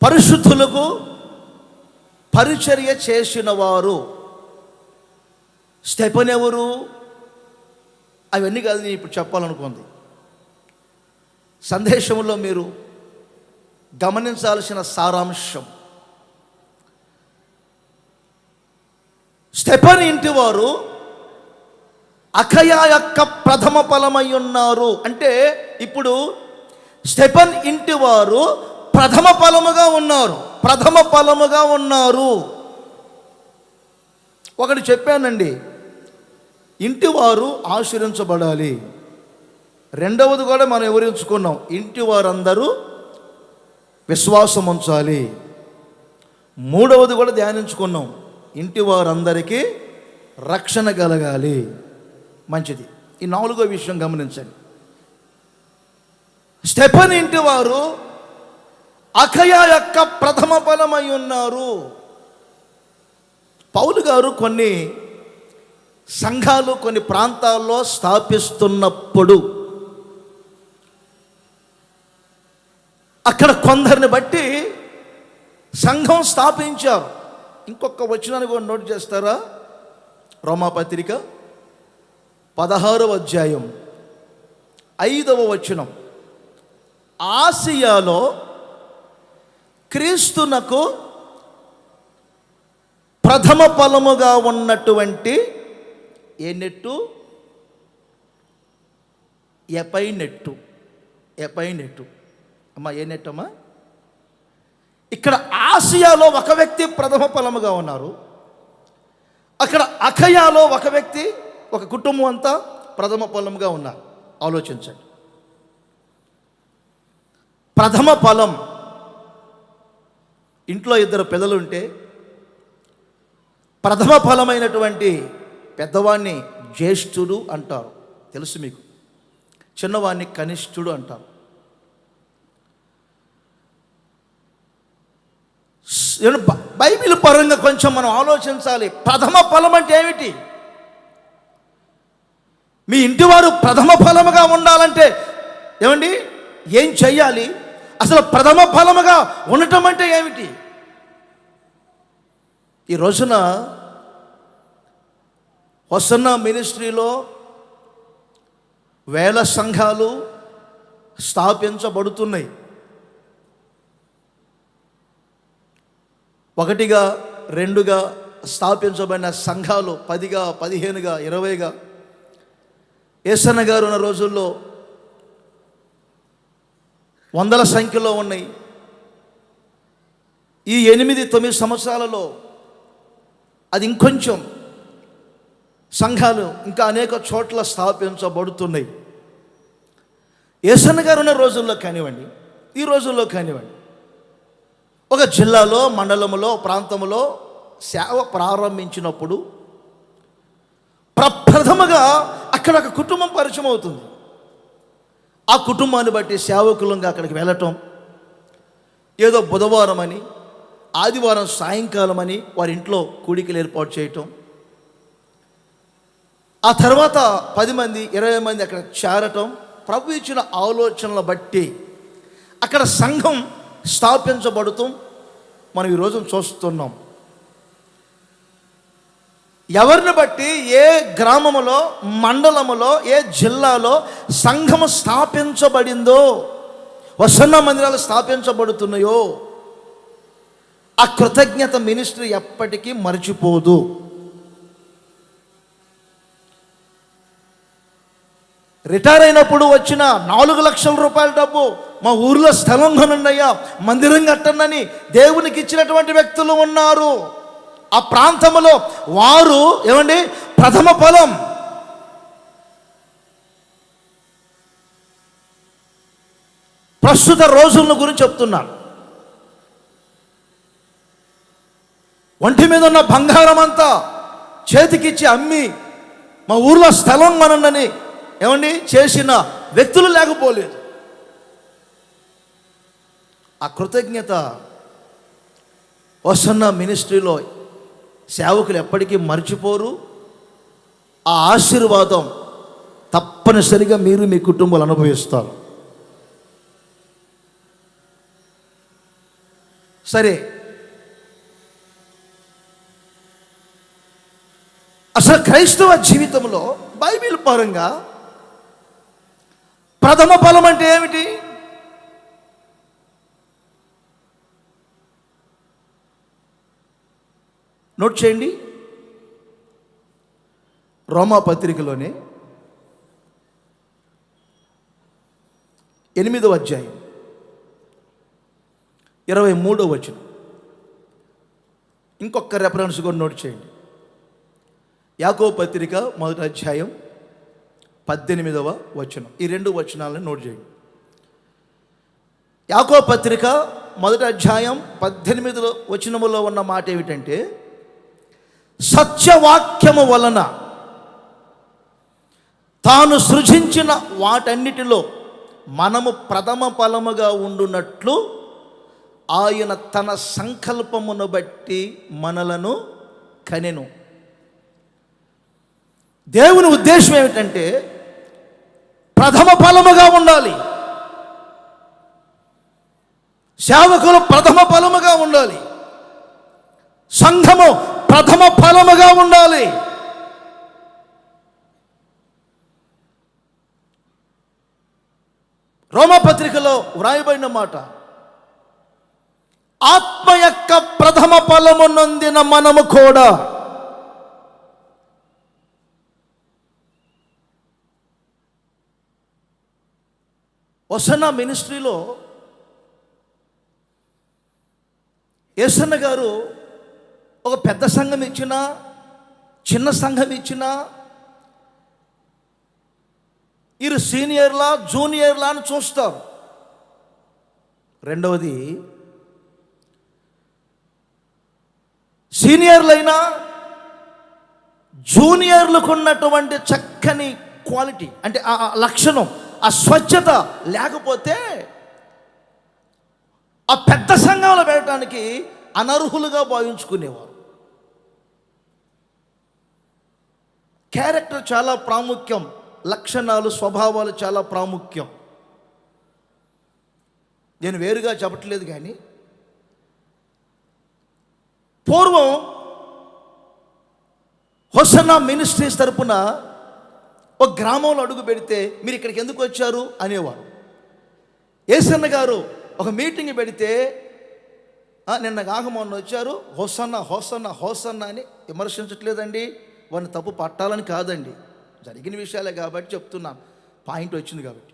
పరిశుద్ధులకు పరిచర్య చేసిన వారు. స్టెఫన్ ఎవరు? అవన్నీ కాదు నేను ఇప్పుడు చెప్పాలనుకుంది. సందేశంలో మీరు గమనించాల్సిన సారాంశం, స్టెఫన్ ఇంటి వారు అఖయ యొక్క ప్రథమ ఫలమై ఉన్నారు. అంటే ఇప్పుడు స్టెఫన్ ఇంటి వారు ప్రథమ ఫలముగా ఉన్నారు. ఒకటి చెప్పానండి, ఇంటి వారు ఆశీర్వించబడాలి. రెండవది కూడా మనం వివరించుకున్నాం, ఇంటి వారందరూ విశ్వాసం ఉంచాలి. మూడవది కూడా ధ్యానించుకున్నాం, ఇంటి వారందరికీ రక్షణ కలగాలి. మంచిది. ఈ 4వ విషయం గమనించండి. స్టెఫన్ ఇంటి వారు అఖయ యొక్క ప్రథమ ఫలమై ఉన్నారు. పౌలు గారు కొన్ని సంఘాలు కొన్ని ప్రాంతాల్లో స్థాపిస్తున్నప్పుడు అక్కడ కొందరిని బట్టి సంఘం స్థాపించారు. ఇంకొక వచనాన్ని కూడా నోట్ చేస్తారా? రోమాపత్రిక 16వ అధ్యాయం 5వ వచనం. ఆసియాలో క్రీస్తునకు ప్రథమ ఫలముగా ఉన్నటువంటి ఏ నెట్టు? ఎపైనెట్టు. అమ్మా, ఏ నెట్టు అమ్మా? ఇక్కడ ఆసియాలో ఒక వ్యక్తి ప్రథమ ఫలముగా ఉన్నారు. అక్కడ అఖయాలో ఒక వ్యక్తి, ఒక కుటుంబం అంతా ప్రథమ ఫలముగా ఉన్నారు. ఆలోచించండి. ప్రథమ ఫలం. ఇంట్లో 2 పిల్లలు ఉంటే ప్రథమ ఫలమైనటువంటి పెద్దవాడిని జ్యేష్ఠుడు అంటారు, తెలుసు మీకు. చిన్నవాడిని కనిష్ఠుడు అంటారు. బైబిల్ పరంగా కొంచెం మనం ఆలోచించాలి. ప్రథమ ఫలం అంటే ఏమిటి? మీ ఇంటివారు ప్రథమ ఫలముగా ఉండాలంటే ఏమండి, ఏం చెయ్యాలి? అసలు ప్రథమ ఫలముగా ఉండటం అంటే ఏమిటి? ఈ రోజున హోసన్నా మినిస్ట్రీలో వేల సంఘాలు స్థాపించబడుతున్నాయి. 1గా 2గా స్థాపించబడిన సంఘాలు 10గా 15గా 20గా. యేసన్న గారు ఉన్న రోజుల్లో వందల సంఖ్యలో ఉన్నాయి. ఈ 8-9 సంవత్సరాలలో అది ఇంకొంచెం సంఘాలు ఇంకా అనేక చోట్ల స్థాపించబడుతున్నాయి. యేసన్న గారు ఉన్న రోజుల్లో కానివ్వండి, ఈ రోజుల్లో కానివ్వండి, ఒక జిల్లాలో, మండలంలో, ప్రాంతంలో సేవ ప్రారంభించినప్పుడు ప్రప్రథమగా అక్కడ ఒక కుటుంబం పరిచయం అవుతుంది. ఆ కుటుంబాన్ని బట్టి సేవకులంగా అక్కడికి వెళ్ళటం, ఏదో బుధవారం అని, ఆదివారం సాయంకాలం అని వారి ఇంట్లో కూడికలు ఏర్పాటు చేయటం, ఆ తర్వాత 10 మంది 20 మంది అక్కడ చేరటం, ప్రభు ఇచ్చిన ఆలోచనలు బట్టి అక్కడ సంఘం స్థాపించబడుతూ మనం ఈరోజు చూస్తున్నాం. ఎవరిని బట్టి ఏ గ్రామములో, మండలములో, ఏ జిల్లాలో సంఘము స్థాపించబడిందో, వసన్న మందిరాలు స్థాపించబడుతున్నాయో, ఆ కృతజ్ఞత మినిస్ట్రీ ఎప్పటికీ మర్చిపోదు. రిటైర్ అయినప్పుడు వచ్చిన 4 లక్షల రూపాయల డబ్బు, మా ఊర్లో స్థలం కొనండియ్యా, మందిరం కట్టండి దేవునికి ఇచ్చినటువంటి వ్యక్తులు ఉన్నారు. ఆ ప్రాంతంలో వారు ఏమండి ప్రథమ ఫలం. ప్రస్తుత రోజుల గురించి చెప్తున్నాను. ఒంటి మీద ఉన్న బంగారం అంతా చేతికిచ్చి అమ్మి మా ఊర్లో స్థలం కొనండి ఏమండి చేసిన వ్యక్తులు లేకపోలేదు. ఆ కృతజ్ఞత వస్తున్న మినిస్ట్రీలో సేవకులు ఎప్పటికీ మర్చిపోరు. ఆ ఆశీర్వాదం తప్పనిసరిగా మీరు మీ కుటుంబాలు అనుభవిస్తారు. సరే, అసలు క్రైస్తవ జీవితంలో బైబిల్ పరంగా ప్రథమ ఫలం అంటే ఏమిటి? నోట్ చేయండి. రోమా పత్రికలోనే 8వ అధ్యాయం 23వ వచనం. ఇంకొక రెఫరెన్స్ కూడా నోట్ చేయండి. యాకోబు పత్రిక 1వ అధ్యాయం 18వ వచనం. ఈ 2 వచనాలను నోట్ చేయండి. యాకోబు పత్రిక 1వ అధ్యాయం 18వ వచనములో ఉన్న మాట ఏమిటంటే, సత్యవాక్యము వలన తాను సృజించిన వాటన్నిటిలో మనము ప్రథమ ఫలముగా ఉండునట్లు ఆయన తన సంకల్పమును బట్టి మనలను కనెను. దేవుని ఉద్దేశం ఏమిటంటే ప్రథమ ఫలముగా ఉండాలి. సేవకులు ప్రథమ ఫలముగా ఉండాలి. సంఘము ప్రథమ ఫలముగా ఉండాలి. రోమపత్రికలో వ్రాయబడిన మాట, ఆత్మ యొక్క ప్రథమ ఫలము నొందిన మనము కూడా వసన్న మినిస్ట్రీలో యేసన్న గారు ఒక పెద్ద సంఘం ఇచ్చినా, చిన్న సంఘం ఇచ్చినా, వీరు సీనియర్లా జూనియర్లా అని చూస్తారు. రెండవది, సీనియర్లైనా జూనియర్లకు ఉన్నటువంటి చక్కని క్వాలిటీ అంటే ఆ లక్షణం, ఆ స్వచ్ఛత లేకపోతే ఆ పెద్ద సంఘంలో పెట్టడానికి అనర్హులుగా భావించుకునేవారు. క్యారెక్టర్ చాలా ప్రాముఖ్యం, లక్షణాలు స్వభావాలు చాలా ప్రాముఖ్యం. నేను వేరుగా చెప్పట్లేదు, కానీ పూర్వం హోసన్నా మినిస్ట్రీస్ తరపున ఒక గ్రామంలో అడుగు పెడితే మీరు ఇక్కడికి ఎందుకు వచ్చారు అనేవారు. యేసన్న గారు ఒక మీటింగ్ పెడితే నిన్న కాక మొన్న వచ్చారు, హోసన్నా హోసన్నా హోసన్నా అని విమర్శించట్లేదండి, వారిని తప్పు పట్టాలని కాదండి, జరిగిన విషయాలే కాబట్టి చెప్తున్నాను, పాయింట్ వచ్చింది కాబట్టి.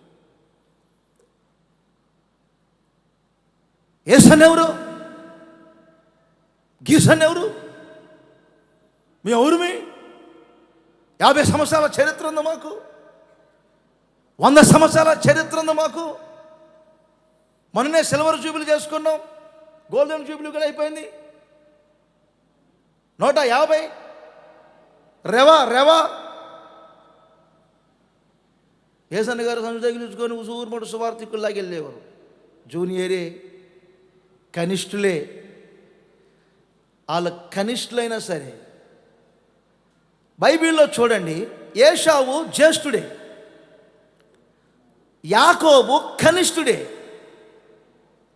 యేసన్న ఎవరు? గీసన్న ఎవరు? మీ ఎవరు? మీ 50 సంవత్సరాల చరిత్ర ఉంది మాకు. 100 సంవత్సరాల చరిత్ర ఉంది మాకు. మొన్ననే సిల్వర్ జూబిలీ చేసుకున్నాం, గోల్డెన్ జూబిలీ కూడా అయిపోయింది. 150 రెవా ఏసన్న గారు సంస్థ తగిలించుకొని ఉసూరుమూట సువార్థికుల్లాగా వెళ్ళేవారు. జూనియరే, కనిష్ఠులే. వాళ్ళ కనిష్ఠులైనా సరే బైబిల్లో చూడండి, ఏశావు జ్యేష్ఠుడే, యాకోబు కనిష్ఠుడే.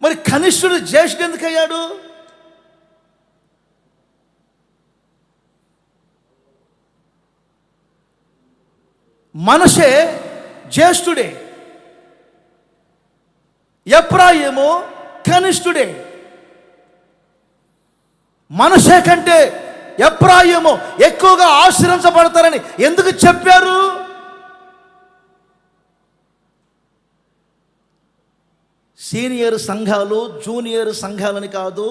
మరి కనిష్ఠుడు జ్యేష్ఠుడు ఎందుకు అయ్యాడు? మనషే జ్యేష్ఠుడే, ఎఫ్రాయిము కనిష్ఠుడే. మనషే కంటే ఎఫ్రాయిము ఎక్కువగా ఆశీర్వదించబడతారని ఎందుకు చెప్పారు? సీనియర్ సంఘాలు జూనియర్ సంఘాలని కాదు,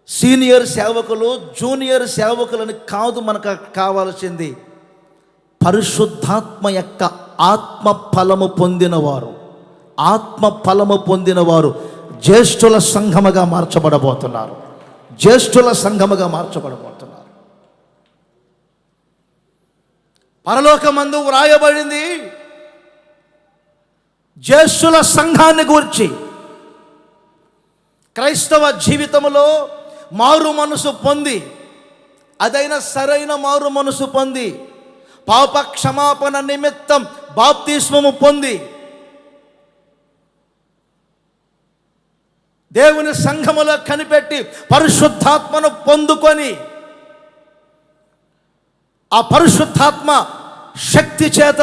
సీనియర్ సేవకులు జూనియర్ సేవకులని కాదు. మనకు కావాల్సింది పరిశుద్ధాత్మ యొక్క ఆత్మ ఫలము పొందినవారు. ఆత్మ ఫలము పొందినవారు జ్యేష్ఠుల సంఘముగా మార్చబడబోతున్నారు. జ్యేష్ఠుల సంఘముగా మార్చబడబోతున్నారు. పరలోకమందు వ్రాయబడింది జ్యేష్ఠుల సంఘాన్ని గూర్చి. క్రైస్తవ జీవితంలో మారు మనసు పొంది, అదైనా సరైన మారు మనసు పొంది, పాప క్షమాపణ నిమిత్తం బాప్తిస్మము పొంది, దేవుని సంఘములో కనిపెట్టి పరిశుద్ధాత్మను పొందుకొని, ఆ పరిశుద్ధాత్మ శక్తి చేత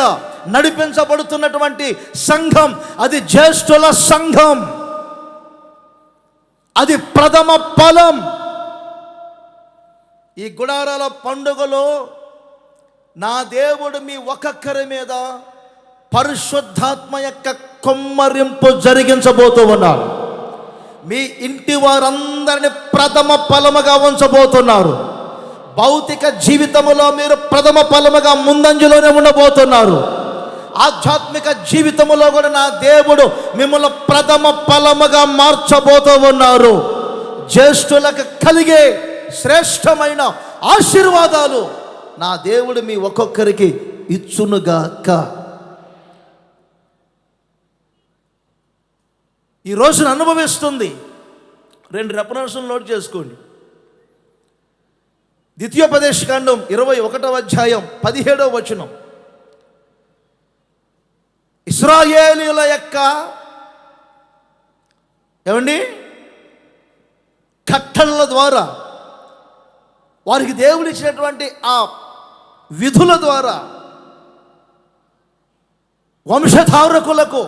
నడిపించబడుతున్నటువంటి సంఘం అది జ్యేష్ఠుల సంఘం. అది ప్రథమ ఫలం. ఈ గుడారాల పండుగలో నా దేవుడు మీ ఒక్కొక్కరి మీద పరిశుద్ధాత్మ యొక్క కొమ్మరింపు జరిగించబోతూ ఉన్నారు. మీ ఇంటి వారందరిని ప్రథమ ఫలముగా ఉంచబోతున్నారు. భౌతిక జీవితంలో మీరు ప్రథమ ఫలముగా ముందంజలోనే ఉండబోతున్నారు. ఆధ్యాత్మిక జీవితంలో కూడా నా దేవుడు మిమ్మల్ని ప్రథమ ఫలముగా మార్చబోతూ ఉన్నారు. జ్యేష్ఠులకు కలిగే శ్రేష్టమైన ఆశీర్వాదాలు నా దేవుడు మీ ఒక్కొక్కరికి ఇచ్చునుగాక. ఈ రోజున అనుభవిస్తుంది. 2 రెఫరెన్సులు నోట్ చేసుకోండి. ద్వితీయోపదేశకాండం 21వ అధ్యాయం 17వ వచనం. ఇశ్రాయేలీయుల యొక్క ఏమండి కట్టడల ద్వారా, వారికి దేవుడు ఇచ్చినటువంటి ఆ విధుల ద్వారా వంశధారకులకు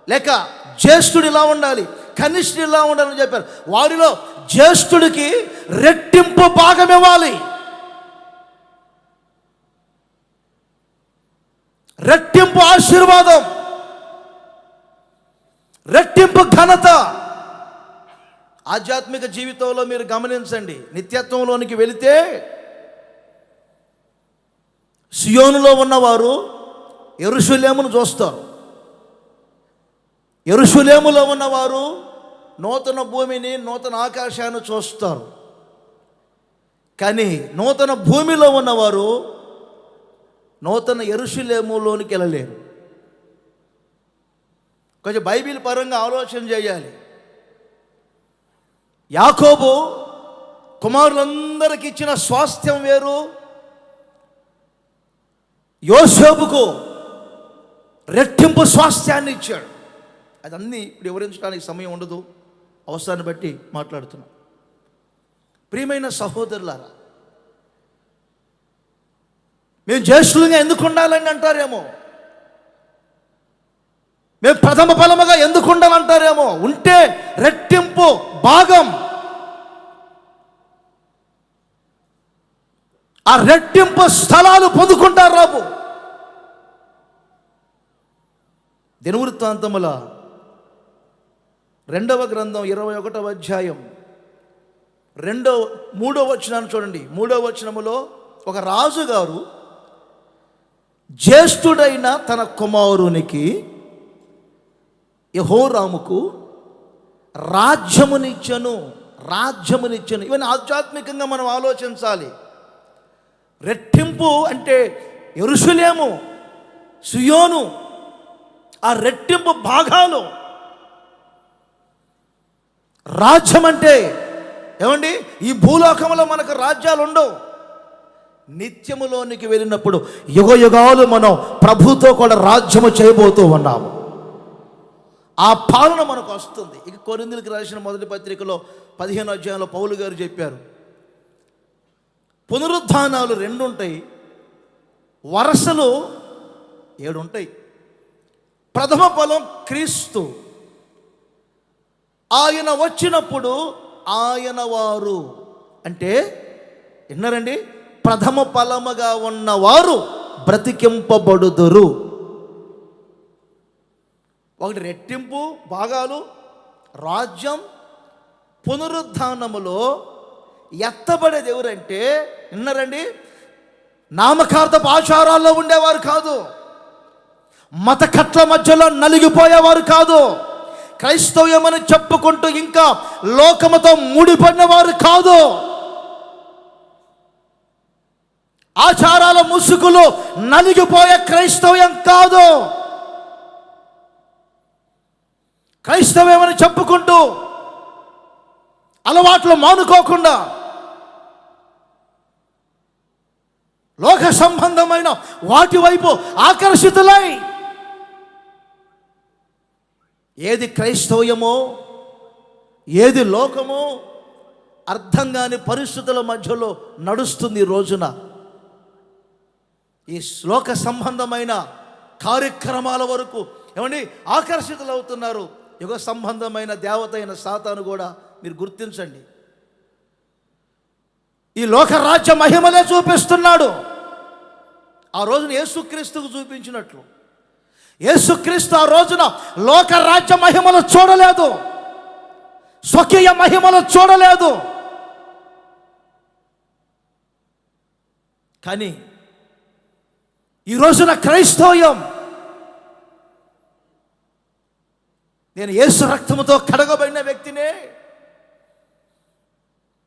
లేక జ్యేష్ఠుడు ఇలా ఉండాలి, కనిష్ఠుడు ఇలా ఉండాలని చెప్పారు. వారిలో జ్యేష్ఠుడికి రెట్టింపు భాగం ఇవ్వాలి, రెట్టింపు ఆశీర్వాదం, రెట్టింపు ఘనత. ఆధ్యాత్మిక జీవితంలో మీరు గమనించండి. నిత్యత్వంలోనికి వెళితే సియోనులో ఉన్నవారు యెరూషలేమును చూస్తారు. యెరూషలేములో ఉన్నవారు నూతన భూమిని, నూతన ఆకాశాన్ని చూస్తారు. కానీ నూతన భూమిలో ఉన్నవారు నూతన యెరూషలేములోనికి వెళ్ళలేరు. కొంచెం బైబిల్ పరంగా ఆలోచన చేయాలి. యాకోబు కుమారులందరికీ ఇచ్చిన స్వాస్థ్యం వేరు, యోసేపుకు రెట్టింపు స్వాస్థ్యాన్ని ఇచ్చాడు. అదన్నీ ఇప్పుడు వివరించడానికి సమయం ఉండదు, అవసరాన్ని బట్టి మాట్లాడుతున్నా. ప్రియమైన సహోదరులారా, మేము జ్యేష్ఠులుగా ఎందుకు ఉండాలని అంటారేమో, మేము ప్రథమ ఫలముగా ఎందుకు ఉండాలంటారేమో. ఉంటే రెట్టింపు భాగం, ఆ రెట్టింపు స్థలాలు పొందుకుంటారు. రాబు దినవృత్తాంతముల 2వ గ్రంథం 21వ అధ్యాయం 3వ వచనాన్ని చూడండి. 3వ వచనములో ఒక రాజుగారు జ్యేష్ఠుడైన తన కుమారునికి యెహోరాముకు రాజ్యమునిచ్చెను. ఇవన్నీ ఆధ్యాత్మికంగా మనం ఆలోచించాలి. రెట్టింపు అంటే యెరూషలేము, సియోను, ఆ రెట్టింపు భాగాలు. రాజ్యం అంటే ఏమండి, ఈ భూలోకంలో మనకు రాజ్యాలు ఉండవు. నిత్యములోనికి వెళ్ళినప్పుడు యుగ యుగాలు మనం ప్రభుతో కూడా రాజ్యము చేయబోతూ ఉన్నాము. ఆ పాలన మనకు వస్తుంది. ఇక కొరింథీయులకు రాసిన మొదటి పత్రికలో 15వ అధ్యాయంలో పౌలు గారు చెప్పారు, పునరుద్ధానాలు 2 ఉంటాయి, వరసలు 7 ఉంటాయి. ప్రథమ ఫలం క్రీస్తు. ఆయన వచ్చినప్పుడు ఆయన వారు అంటే విన్నారండి, ప్రథమ ఫలముగా ఉన్నవారు బ్రతికింపబడుదురు. ఒకటి రెట్టింపు భాగాలు, రాజ్యం. పునరుద్ధానములో ఎత్తబడేది ఎవరంటే విన్నారండి, నామకార్థపు ఆచారాల్లో ఉండేవారు కాదు, మత కట్ల మధ్యలో నలిగిపోయేవారు కాదు, క్రైస్తవ్యమని చెప్పుకుంటూ ఇంకా లోకముతో ముడిపడినవారు కాదు, ఆచారాల ముసుగులు నలిగిపోయే క్రైస్తవ్యం కాదు. క్రైస్తవ్యమని చెప్పుకుంటూ అలవాట్లు మానుకోకుండా లోక సంబంధమైన వాటి వైపు ఆకర్షితులై ఏది క్రైస్తవ్యమో ఏది లోకమో అర్థం కాని పరిస్థితుల మధ్యలో నడుస్తుంది ఈ రోజున. ఈ శ్లోక సంబంధమైన కార్యక్రమాల వరకు ఏమండి ఆకర్షితులు అవుతున్నారు. యుగ సంబంధమైన దేవత అయిన సాతాను కూడా మీరు గుర్తించండి, ఈ లోకరాజ్య మహిమలే చూపిస్తున్నాడు. ఆ రోజున యేసుక్రీస్తుకు చూపించినట్లు యేసుక్రీస్తు ఆ రోజున లోకరాజ్య మహిమలు చూడలేదు, స్వకీయ మహిమలు చూడలేదు. కానీ ఈ రోజున క్రైస్తవ్యం, నేను యేసు రక్తముతో కడగబడిన వ్యక్తినే,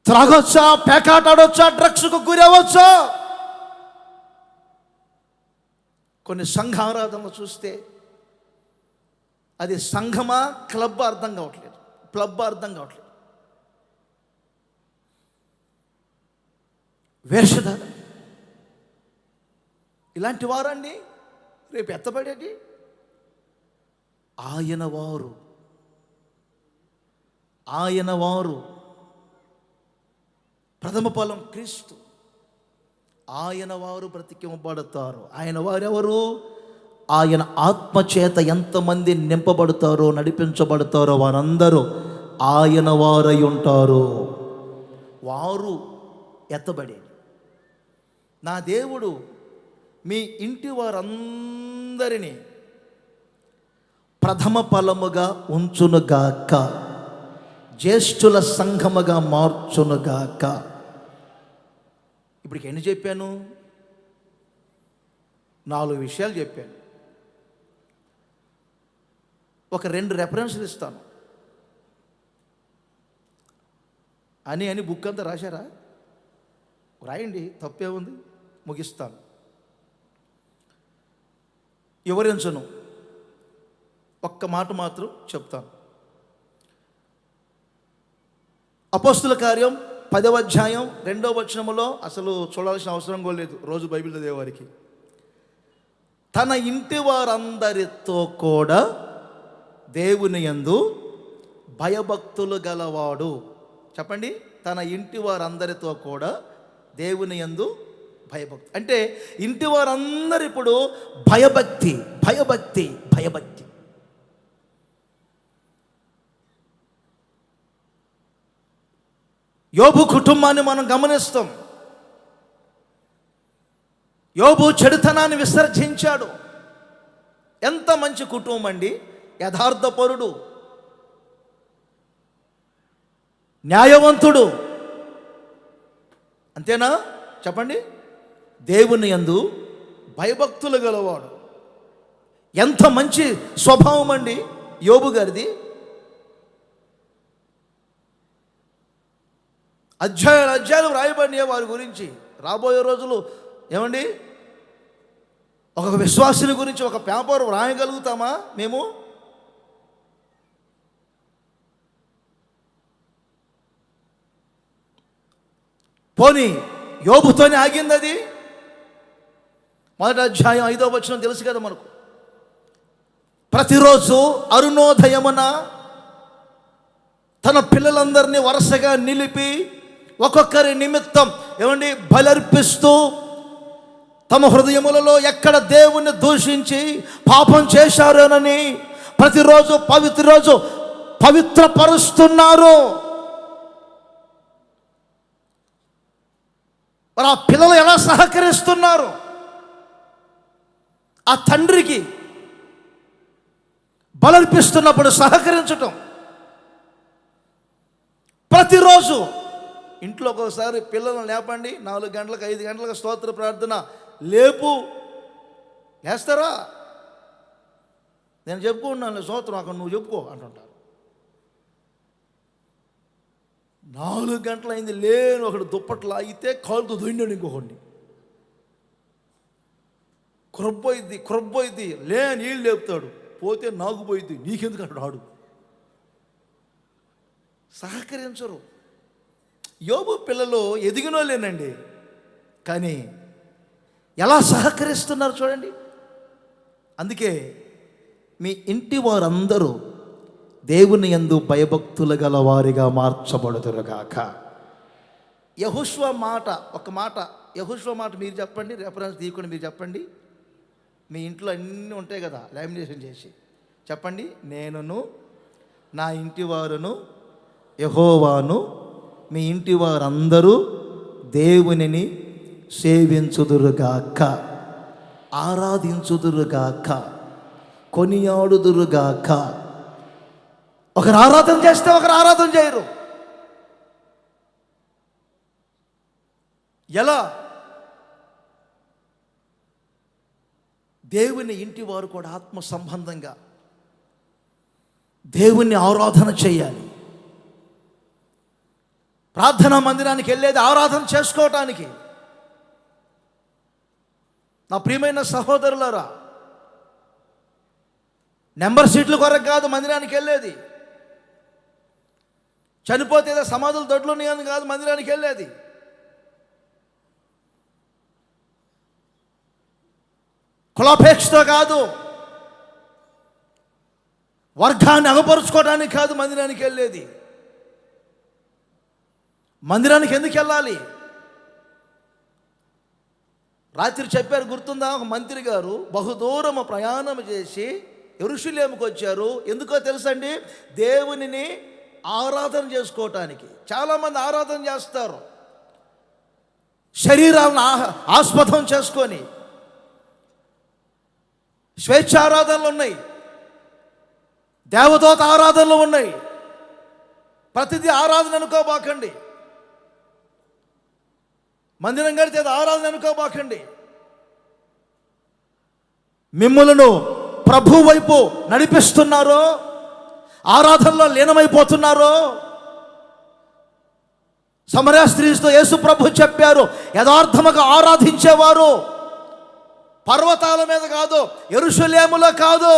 త్రాగొచ్చా, పేకాటాడొచ్చా, డ్రగ్స్కు గురవచ్చా. కొన్ని సంఘ ఆరాధనలు చూస్తే అది సంఘమా క్లబ్ అర్థం కావట్లేదు, వేషధారణ ఇలాంటి వారండి రేపు ఎత్తబడేటి. ఆయన వారు ప్రథమ ఫలం క్రీస్తు. ఆయన వారు బ్రతికింపబడతారు. ఆయన వారెవరు? ఆయన ఆత్మచేత ఎంతమంది నింపబడతారో నడిపించబడతారో వారందరూ ఆయన వారై ఉంటారు. వారు ఎత్తబడేది. నా దేవుడు మీ ఇంటి వారందరినీ ప్రథమ ఫలముగా ఉంచునుగాక, జ్యేష్ఠుల సంఘముగా మార్చునుగాక. ఇప్పటికి ఎన్ని చెప్పాను? 4 విషయాలు చెప్పాను. ఒక 2 రెఫరెన్స్లు ఇస్తాను. అని బుక్ అంతా రాశారా? రాయండి, తప్పే ఉంది. ముగిస్తాను. వివరించను, ఒక్క మాట మాత్రం చెప్తాను. అపోస్తుల కార్యం 10వ అధ్యాయం 2వ వచనములో అసలు చూడాల్సిన అవసరం కూడా లేదు, రోజు బైబిల్ చదివేవారికి. తన ఇంటి వారందరితో కూడా దేవుని యందు భయభక్తులు గలవాడు. చెప్పండి, తన ఇంటి వారందరితో కూడా దేవుని యందు భయభక్తి. అంటే ఇంటి వారందరూ ఇప్పుడు భయభక్తి. యోబు కుటుంబాన్ని మనం గమనిస్తాం. యోబు చెడుతనాన్ని విసర్జించాడు. ఎంత మంచి కుటుంబం అండి, యథార్థపరుడు, న్యాయవంతుడు. అంతేనా? చెప్పండి. దేవుని యందు భయభక్తులు గలవాడు. ఎంత మంచి స్వభావం అండి యోబు గారిది. అధ్యాయాలు వ్రాయబడినాయి వారి గురించి. రాబోయే రోజులు ఏమండి, ఒక విశ్వాసుని గురించి ఒక పేపర్ వ్రాయగలుగుతామా మేము? పోనీ యోబుతోనే ఆగింది అది. మొదటి అధ్యాయం 5వ వచనం తెలుసు కదా మనకు. ప్రతిరోజు అరుణోదయమున తన పిల్లలందరినీ వరుసగా నిలిపి ఒక్కొక్కరి నిమిత్తం ఏమండి బలర్పిస్తూ, తమ హృదయములలో ఎక్కడ దేవుణ్ణి దూషించి పాపం చేశారోనని ప్రతిరోజు పవిత్రపరుస్తున్నారు. మరి ఆ పిల్లలు ఎలా సహకరిస్తున్నారు ఆ తండ్రికి బలర్పిస్తున్నప్పుడు సహకరించటం? ప్రతిరోజు ఇంట్లో ఒకసారి పిల్లలను లేపండి, 4 గంటలకు 5 గంటలకు స్తోత్ర ప్రార్థన లేస్తారా? నేను చెప్పుకుంటున్నాను స్తోత్రం, అక్కడ నువ్వు చెప్పుకో అంటుంటారు. 4 గంటలు అయింది లేని ఒకడు దుప్పట్లు లాగితే కాలుతో దొండాడు ఇంకొకడిని. క్రొబ్బోయిద్ది లేని నీళ్ళు లేపుతాడు, పోతే నాకు పోయిద్ది, నీకెందుకు అంటాడు ఆడు. సహకరించరు. యోబు పిల్లలు ఎదిగినోళ్ళేనండి, కానీ ఎలా సహకరిస్తున్నారు చూడండి. అందుకే మీ ఇంటి వారందరూ దేవుని యందు భయభక్తులు గల వారిగా మార్చబడుదురుగాక. యెహోషువ మాట, ఒక మాట యెహోషువ మాట మీరు చెప్పండి, రెఫరెన్స్ తీయకుండా మీరు చెప్పండి. మీ ఇంట్లో అన్నీ ఉంటాయి కదా, లామినేషన్ చేసి చెప్పండి. నేనును నా ఇంటి వారును యెహోవాను, మీ ఇంటి వారందరూ దేవునిని సేవించుదురుగాక, ఆరాధించుదురుగాక, కొనియాడుదురుగాక. ఒకరు ఆరాధన చేస్తే ఒకరు ఆరాధన చేయరు. ఎలా? దేవుని ఇంటి వారు కూడా ఆత్మ సంబంధంగా దేవుణ్ణి ఆరాధన చేయాలి. ప్రార్థనా మందిరానికి వెళ్ళేది ఆరాధన చేసుకోవటానికి. నా ప్రియమైన సహోదరులారా, నెంబర్ సీట్ల కొరకు కాదు మందిరానికి వెళ్ళేది. చనిపోతే ఏదో సమాధుల దొడ్లోని కాదు మందిరానికి వెళ్ళేది. కులాపేక్షతో కాదు, వర్గాన్ని అగపరుచుకోవడానికి కాదు మందిరానికి వెళ్ళేది. మందిరానికి ఎందుకు వెళ్ళాలి? రాత్రి చెప్పారు గుర్తుందా, ఒక మంత్రి గారు బహుదూరం ప్రయాణం చేసి యెరూషలేముకు వచ్చారు. ఎందుకో తెలుసండి? దేవునిని ఆరాధన చేసుకోవటానికి. చాలామంది ఆరాధన చేస్తారు శరీరాలను ఆస్పదం చేసుకొని. స్వేచ్ఛారాధనలు ఉన్నాయి, దేవదూత ఆరాధనలు ఉన్నాయి. ప్రతిదీ ఆరాధన అనుకోబాకండి. మందిరం కడితే ఆరాధన అనుకోబాకండి. మిమ్ములను ప్రభు వైపు నడిపిస్తున్నారో, ఆరాధనలో లీనమైపోతున్నారో. సమరయ స్త్రీతో యేసు ప్రభు చెప్పారు, యథార్థముగా ఆరాధించేవారు పర్వతాల మీద కాదు, యెరూషలేములో కాదు,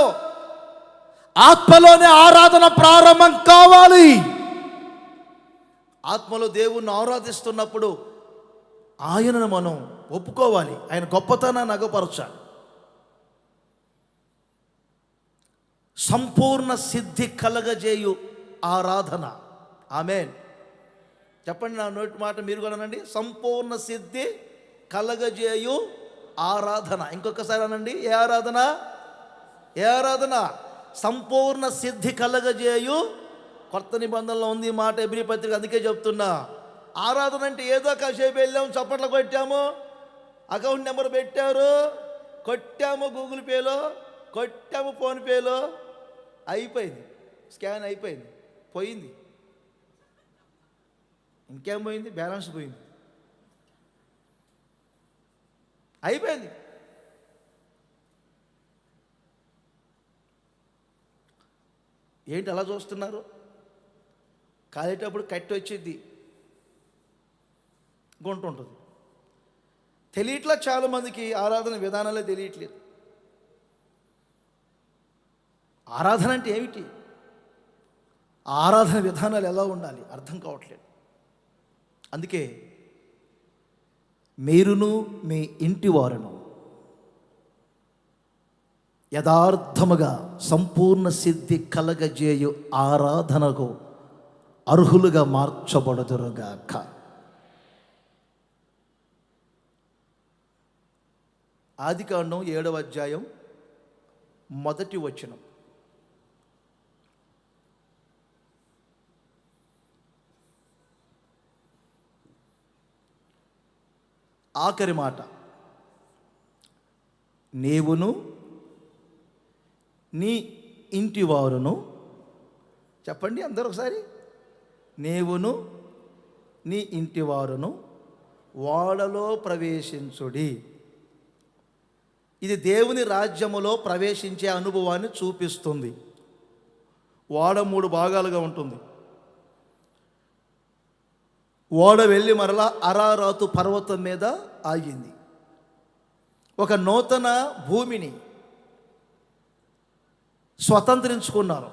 ఆత్మలోనే ఆరాధన ప్రారంభం కావాలి. ఆత్మలో దేవుణ్ణి ఆరాధిస్తున్నప్పుడు ఆయనను మనం ఒప్పుకోవాలి, ఆయన గొప్పతనాన్ని అగపరచాలి. సంపూర్ణ సిద్ధి కలగజేయు ఆరాధన. ఆమేన్. చెప్పండి, నా నోటి మాట మీరు కూడా అనండి. సంపూర్ణ సిద్ధి కలగజేయు ఆరాధన. ఇంకొకసారి అనండి, ఏ ఆరాధన? ఏ ఆరాధన? సంపూర్ణ సిద్ధి కలగజేయు. కొత్త నిబంధనలో ఉంది ఈ మాట, ఎబ్రీ పత్రిక. అందుకే చెప్తున్నా, ఆరాధన అంటే ఏదో కాసేపు వెళ్ళాము, చప్పట్లు కొట్టాము, అకౌంట్ నెంబర్ పెట్టారు, కొట్టాము గూగుల్ పేలో, కొట్టాము ఫోన్పేలో, అయిపోయింది, స్కాన్ అయిపోయింది, పోయింది. ఇంకేం పోయింది? బ్యాలెన్స్ పోయింది, అయిపోయింది. ఏంటి అలా చూస్తున్నారు? కాలేటప్పుడు కట్టి వచ్చింది, గుంట ఉంటుంది. తెలియట్లా చాలామందికి ఆరాధన విధానాలే తెలియట్లేదు. ఆరాధన అంటే ఏమిటి, ఆరాధన విధానాలు ఎలా ఉండాలి అర్థం కావట్లేదు. అందుకే మీరును మీ ఇంటి వారును యథార్థముగా సంపూర్ణ సిద్ధి కలగజేయు ఆరాధనకు అర్హులుగా మార్చబడుదురుగాక. ఆదికాండం 7వ అధ్యాయం 1వ వచనం. ఆఖరి మాట, నీవును నీ ఇంటి వారును, చెప్పండి అందరూ ఒకసారి, నీవును నీ ఇంటి వారును ఓడలో ప్రవేశించుడి. ఇది దేవుని రాజ్యములో ప్రవేశించే అనుభవాన్ని చూపిస్తుంది. ఓడ 3 భాగాలుగా ఉంటుంది. ఓడ వెళ్ళి మరలా అరారాతు పర్వతం మీద ఆగింది. ఒక నూతన భూమిని స్వతంత్రించుకున్నారు.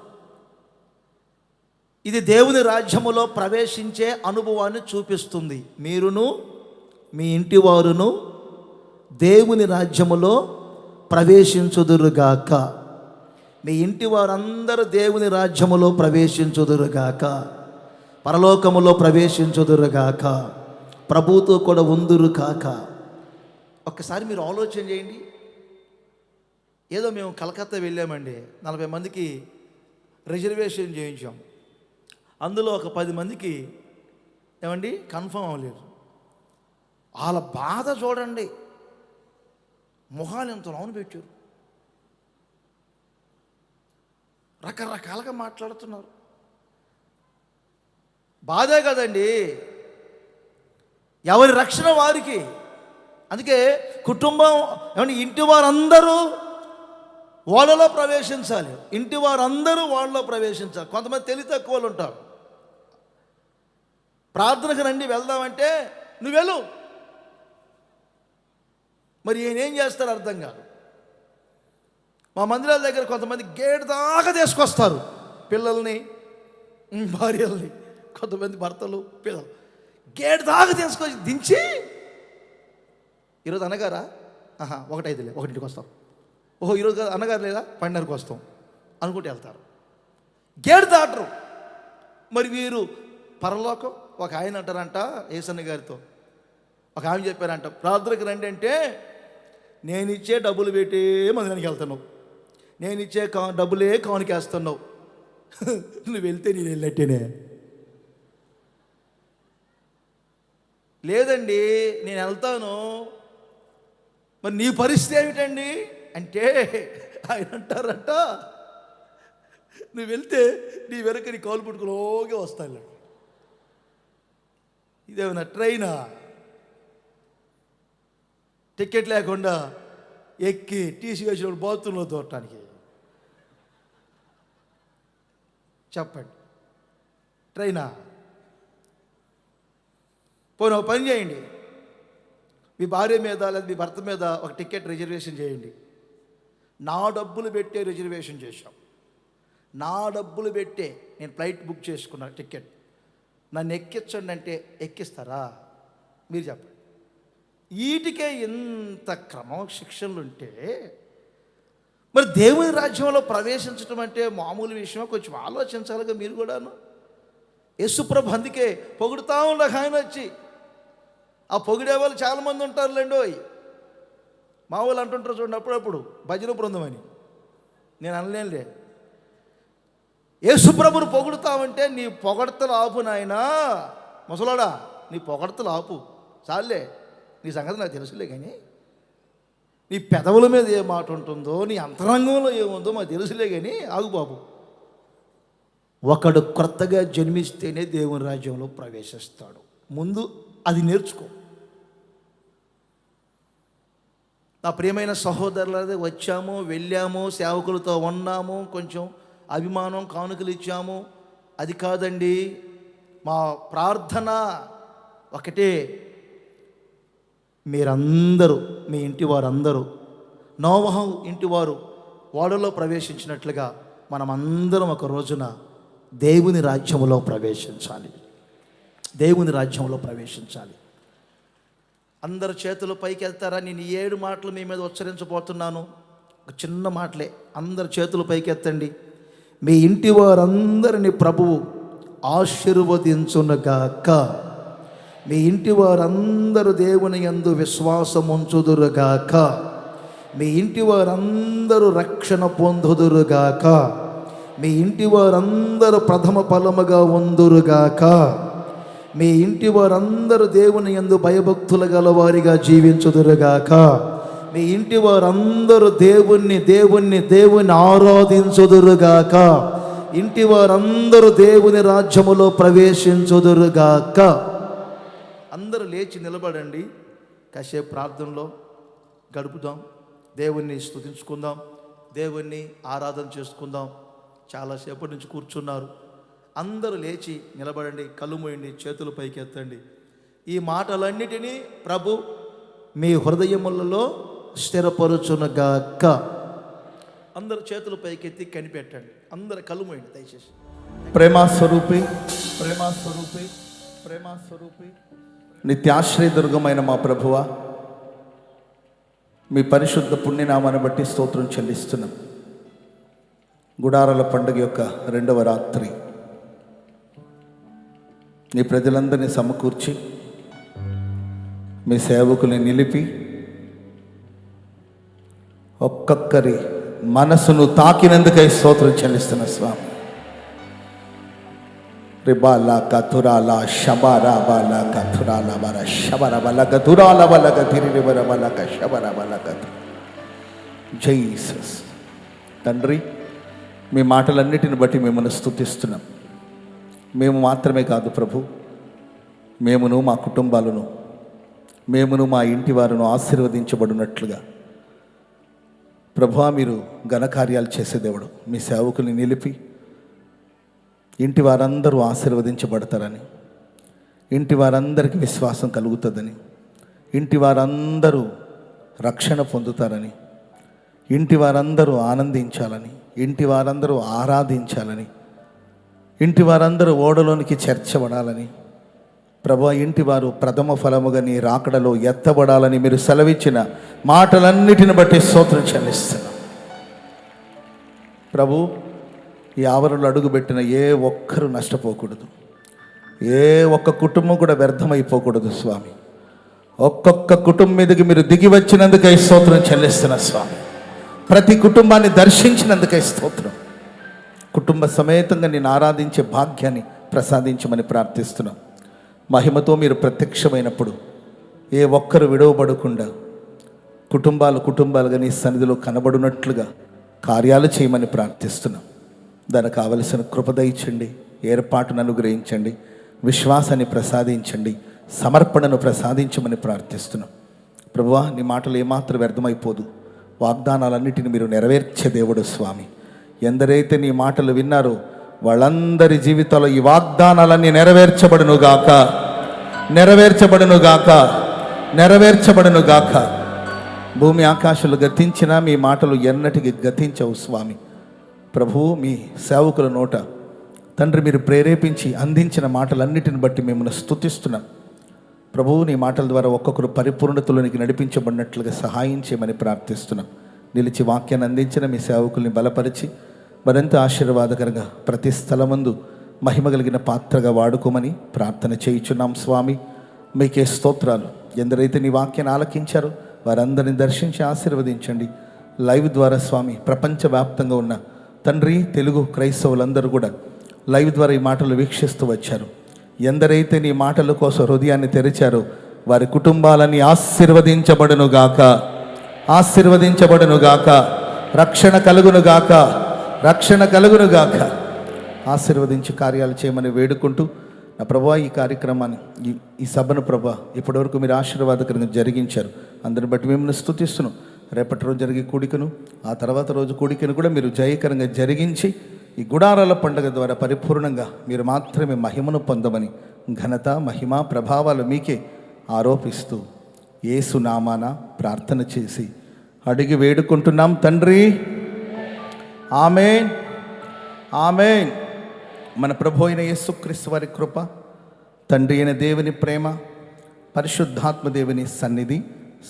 ఇది దేవుని రాజ్యములో ప్రవేశించే అనుభవాన్ని చూపిస్తుంది. మీరును మీ ఇంటి వారును దేవుని రాజ్యములో ప్రవేశించుదురుగాక. మీ ఇంటి వారందరూ దేవుని రాజ్యములో ప్రవేశించుదురుగాక, పరలోకములో ప్రవేశించుదురుగాక, ప్రభువుతో కూడా ఉందురు కాక. ఒక్కసారి మీరు ఆలోచన చేయండి. ఏదో మేము కలకత్తా వెళ్ళామండి, 40 మందికి రిజర్వేషన్ చేయించాం. అందులో ఒక 10 మందికి ఏమండి కన్ఫర్మ్ అవ్వలేదు. వాళ్ళ బాధ చూడండి, మొహాలు ఎంత లోను పెట్టారు, రకరకాలుగా మాట్లాడుతున్నారు. బాధే కదండి, ఎవరి రక్షణ వారికి. అందుకే కుటుంబం ఏమంటే ఇంటి వారందరూ వాళ్ళలో ప్రవేశించాలి. ఇంటి వారందరూ వాళ్ళలో ప్రవేశించాలి. కొంతమంది తెలివి తక్కువ వాళ్ళు ఉంటారు. ప్రార్థనకు రండి వెళ్దామంటే నువ్వు వెళ్ళు, మరి ఈయనేం చేస్తారు అర్థం కాదు. మా మందిరాల దగ్గర కొంతమంది గేట్ దాకా తీసుకొస్తారు పిల్లల్ని, భార్యల్ని, కొంతమంది భర్తలు పిల్లలు గేట్ దాకా తీసుకొచ్చి దించి, ఈరోజు అన్నగారా, 1:05 1ంటికి వస్తాం, ఓహో ఈరోజు అన్నగారు లేదా 12:30కి వస్తాం అనుకుంటూ వెళ్తారు. గేట్ దాటరు. మరి వీరు పరలోకం. ఒక ఆయన అంటారంట ఏసన్న గారితో, ఒక ఆమె చెప్పారంట, ప్రార్థనకు రండి అంటే నేను ఇచ్చే డబ్బులు పెట్టే మందిరానికి వెళ్తున్నావు, నేను ఇచ్చే డబ్బులే కానుకేస్తున్నావు, నువ్వు వెళ్తే నేను వెళ్ళినట్టేనే. లేదండి నేను వెళ్తాను, మరి నీ పరిస్థితి ఏమిటండి అంటే ఆయన అంటారంట, నువ్వు వెళ్తే నీ వెనక నీ కాలు పుట్టుకులోగే వస్తాను. ఇదేమన్నా ట్రైనా? టికెట్ లేకుండా ఎక్కి టీసీ వేసినప్పుడు బాత్రూంలో దూరటానికి చెప్పండి, ట్రైనా? పోనీ ఒక పని చేయండి, మీ భార్య మీద లేదా మీ భర్త మీద ఒక టికెట్ రిజర్వేషన్ చేయండి. నా డబ్బులు పెట్టే రిజర్వేషన్ చేశాం, నా డబ్బులు పెట్టే నేను ఫ్లైట్ బుక్ చేసుకున్నా టికెట్, నన్ను ఎక్కించండి అంటే ఎక్కిస్తారా? మీరు చెప్పండి. వీటికే ఇంత క్రమశిక్షణలు ఉంటే మరి దేవుని రాజ్యంలో ప్రవేశించడం అంటే మామూలు విషయమా? కొంచెం ఆలోచించాలిగా మీరు కూడాను. యేసుప్రభు అందుకే పొగుడుతా ఉండగా ఆయన వచ్చి, ఆ పొగిడే వాళ్ళు చాలామంది ఉంటారులేండో. మా వాళ్ళు అంటుంటారు చూడండి అప్పుడప్పుడు భజన బృందం అని, నేను అనలేనులే. యేసుప్రభుని పొగుడుతామంటే నీ పొగడతలు ఆపు నాయనా, ముసలాడా నీ పొగడతలు ఆపు చాలే, నీ సంగతి నాకు తెలుసులే. కానీ నీ పెదవుల మీద ఏ మాట ఉంటుందో, నీ అంతరంగంలో ఏముందో మాకు తెలుసులే. కానీ ఆగు బాబు, ఒకడు కొత్తగా జన్మిస్తేనే దేవుని రాజ్యంలో ప్రవేశిస్తాడు. ముందు అది నేర్చుకో. నా ప్రియమైన సహోదరులదే వచ్చాము, వెళ్ళాము, సేవకులతో ఉన్నాము, కొంచెం అభిమానం, కానుకలు ఇచ్చాము, అది కాదండి. మా ప్రార్థన ఒకటే, మీరందరూ, మీ ఇంటి వారందరూ నోవహు ఇంటి వారు ఓడలో ప్రవేశించినట్లుగా మనమందరం ఒక రోజున దేవుని రాజ్యంలో ప్రవేశించాలి. దేవుని రాజ్యంలో ప్రవేశించాలి. అందరు చేతులు పైకి ఎత్తారా? నేను 7 మాటలు మీ మీద ఉచ్చరించబోతున్నాను. ఒక చిన్న మాటలే. అందరు చేతులు పైకి ఎత్తండి. మీ ఇంటి వారందరిని ప్రభువు ఆశీర్వదించునుగాక. మీ ఇంటి వారందరూ దేవుని యందు విశ్వాసం ఉంచుదురుగాక. మీ ఇంటి వారందరూ రక్షణ పొందుదురుగాక. మీ ఇంటి వారందరూ ప్రథమ ఫలముగా ఉందురుగాక. మీ ఇంటి వారందరూ దేవుని యందు భయభక్తులు గలవారిగా జీవించుదురుగాక. మీ ఇంటి వారందరూ దేవుణ్ణి ఆరాధించుదురుగాక. ఇంటి వారందరూ దేవుని రాజ్యములో ప్రవేశించుదురుగాక. అందరూ లేచి నిలబడండి. కాసేపు ప్రార్థనలో గడుపుదాం. దేవుణ్ణి స్తుతించుకుందాం. దేవుణ్ణి ఆరాధన చేసుకుందాం. చాలాసేపటి నుంచి కూర్చున్నారు. అందరూ లేచి నిలబడండి. కళ్ళు మూయండి. చేతులు పైకెత్తండి. ఈ మాటలన్నిటినీ ప్రభు మీ హృదయములలో స్థిరపరుచునుగాక. అందరూ చేతులు పైకెత్తి కనిపెట్టండి. అందరూ కళ్ళు మూయండి దయచేసి. ప్రేమాస్వరూపి, నిత్యాశ్రయదుర్గమైన మా ప్రభువా, మీ పరిశుద్ధ పుణ్యనామాన్ని బట్టి స్తోత్రం చెల్లిస్తున్నాం. గుడారాల పండుగ యొక్క 2వ రాత్రి నీ ప్రజలందరినీ సమకూర్చి మీ సేవకుల్ని నిలిపి ఒక్కొక్కరి మనసును తాకినందుకై స్తోత్రం చెల్లిస్తున్న స్వామి. రిబాలా కథురాల శబరాబాల కథురాల బల శబరబల గతురాల బల గతిరిబర బలక శబరబల గతు. జీసస్ తండ్రి, మీ మాటలన్నిటిని బట్టి మిమ్మల్ని స్తుతిస్తున్నాం. మేము మాత్రమే కాదు ప్రభు, మేమును మా కుటుంబాలను, మేమును మా ఇంటి వారును ఆశీర్వదించబడినట్లుగా ప్రభువా, మీరు ఘనకార్యాలు చేసే దేవుడు. మీ సేవకుల్ని నిలిపి ఇంటి వారందరూ ఆశీర్వదించబడతారని, ఇంటి వారందరికీ విశ్వాసం కలుగుతుందని, ఇంటి వారందరూ రక్షణ పొందుతారని, ఇంటి వారందరూ ఆనందించాలని, ఇంటి వారందరూ ఆరాధించాలని, ఇంటి వారందరూ ఓడలోనికి చేర్చబడాలని ప్రభువా, ఇంటి వారు ప్రథమ ఫలముగా నీ రాకడలో ఎత్తబడాలని మీరు సెలవిచ్చిన మాటలన్నిటిని బట్టి స్తోత్రం చెల్లిస్తున్నాం. ప్రభు, ఈ ఆవరణలో అడుగుపెట్టిన ఏ ఒక్కరూ నష్టపోకూడదు. ఏ ఒక్క కుటుంబం కూడా వ్యర్థమైపోకూడదు స్వామి. ఒక్కొక్క కుటుంబం మీదకి మీరు దిగి వచ్చినందుకై స్తోత్రం చెల్లిస్తున్న స్వామి. ప్రతి కుటుంబాన్ని దర్శించినందుకై స్తోత్రం. కుటుంబ సమేతంగా నేను ఆరాధించే భాగ్యాన్ని ప్రసాదించమని ప్రార్థిస్తున్నాం. మహిమతో మీరు ప్రత్యక్షమైనప్పుడు ఏ ఒక్కరు విడవబడకుండా కుటుంబాలుగా నీ సన్నిధిలో కనబడినట్లుగా కార్యాలు చేయమని ప్రార్థిస్తున్నాం. దానికి కావలసిన కృప దయచండి, ఏర్పాటును అనుగ్రహించండి, విశ్వాసాన్ని ప్రసాదించండి, సమర్పణను ప్రసాదించమని ప్రార్థిస్తున్నాం. ప్రభువా, నీ మాటలు ఏమాత్రం వ్యర్థమైపోదు. వాగ్దానాలన్నిటిని మీరు నెరవేర్చే దేవుడు స్వామి. ఎందరైతే నీ మాటలు విన్నారో వాళ్ళందరి జీవితాల్లో ఈ వాగ్దానాలన్నీ నెరవేర్చబడునుగాక. భూమి ఆకాశాలు గతించినా మీ మాటలు ఎన్నటికి గతించవు స్వామి. ప్రభు, మీ సేవకుల నోట తండ్రి మీరు ప్రేరేపించి అందించిన మాటలన్నిటిని బట్టి మిమ్మల్ని స్తుతిస్తున్నాం. ప్రభువు, నీ మాటల ద్వారా ఒక్కొక్కరు పరిపూర్ణతలోనికి నడిపించబడినట్లుగా సహాయం చేయమని ప్రార్థిస్తున్నాం. నిలిచి వాక్యాన్ని అందించిన మీ సేవకుల్ని బలపరిచి మరింత ఆశీర్వాదకరంగా ప్రతి స్థలమందు మహిమ కలిగిన పాత్రగా వాడుకోమని ప్రార్థన చేయుచున్నాం స్వామి. మీకే స్తోత్రాలు. ఎందరైతే నీ వాక్యాన్ని ఆలకించారో వారందరిని దర్శించి ఆశీర్వదించండి. లైవ్ ద్వారా స్వామి ప్రపంచవ్యాప్తంగా ఉన్న తండ్రి తెలుగు క్రైస్తవులందరూ కూడా లైవ్ ద్వారా ఈ మాటలు వీక్షిస్తూ వచ్చారు. ఎందరైతే నీ మాటల కోసం హృదయాన్ని తెరిచారో వారి కుటుంబాలన్నీ ఆశీర్వదించబడునుగాక. రక్షణ కలుగునుగాక. ఆశీర్వదించి కార్యాలు చేయమని వేడుకుంటూ నా ప్రభువా, ఈ కార్యక్రమాన్ని ఈ సభను ప్రభువా ఇప్పటివరకు మీరు ఆశీర్వాదకరంగా జరిగించారు. అందరిని బట్టి మిమ్మల్ని స్తుతిస్తున్నాం. రేపటి రోజు జరిగే కూడికను, ఆ తర్వాత రోజు కూడికను కూడా మీరు జయకరంగా జరిగించి ఈ గుడారాల పండుగ ద్వారా పరిపూర్ణంగా మీరు మాత్రమే మహిమను పొందమని ఘనత మహిమ ప్రభావాలు మీకే ఆరోపిస్తూ యేసు నామాన ప్రార్థన చేసి అడిగి వేడుకుంటున్నాం తండ్రి. ఆమేన్, ఆమేన్. మన ప్రభు అయిన యేసుక్రీస్తు వారి కృప, తండ్రి అయిన దేవుని ప్రేమ, పరిశుద్ధాత్మ దేవుని సన్నిధి,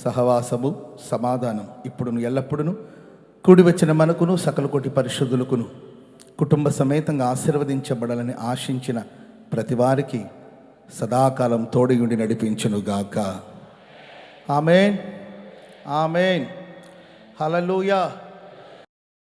సహవాసము, సమాధానం ఇప్పుడును ఎల్లప్పుడును కూడి వచ్చిన మనకును సకల కోటి పరిశుద్ధులకును కుటుంబ సమేతంగా ఆశీర్వదించబడాలని ఆశించిన ప్రతి వారికి సదాకాలం తోడియుండి నడిపించునుగాక. ఆమేన్, ఆమేన్. హల్లెలూయా.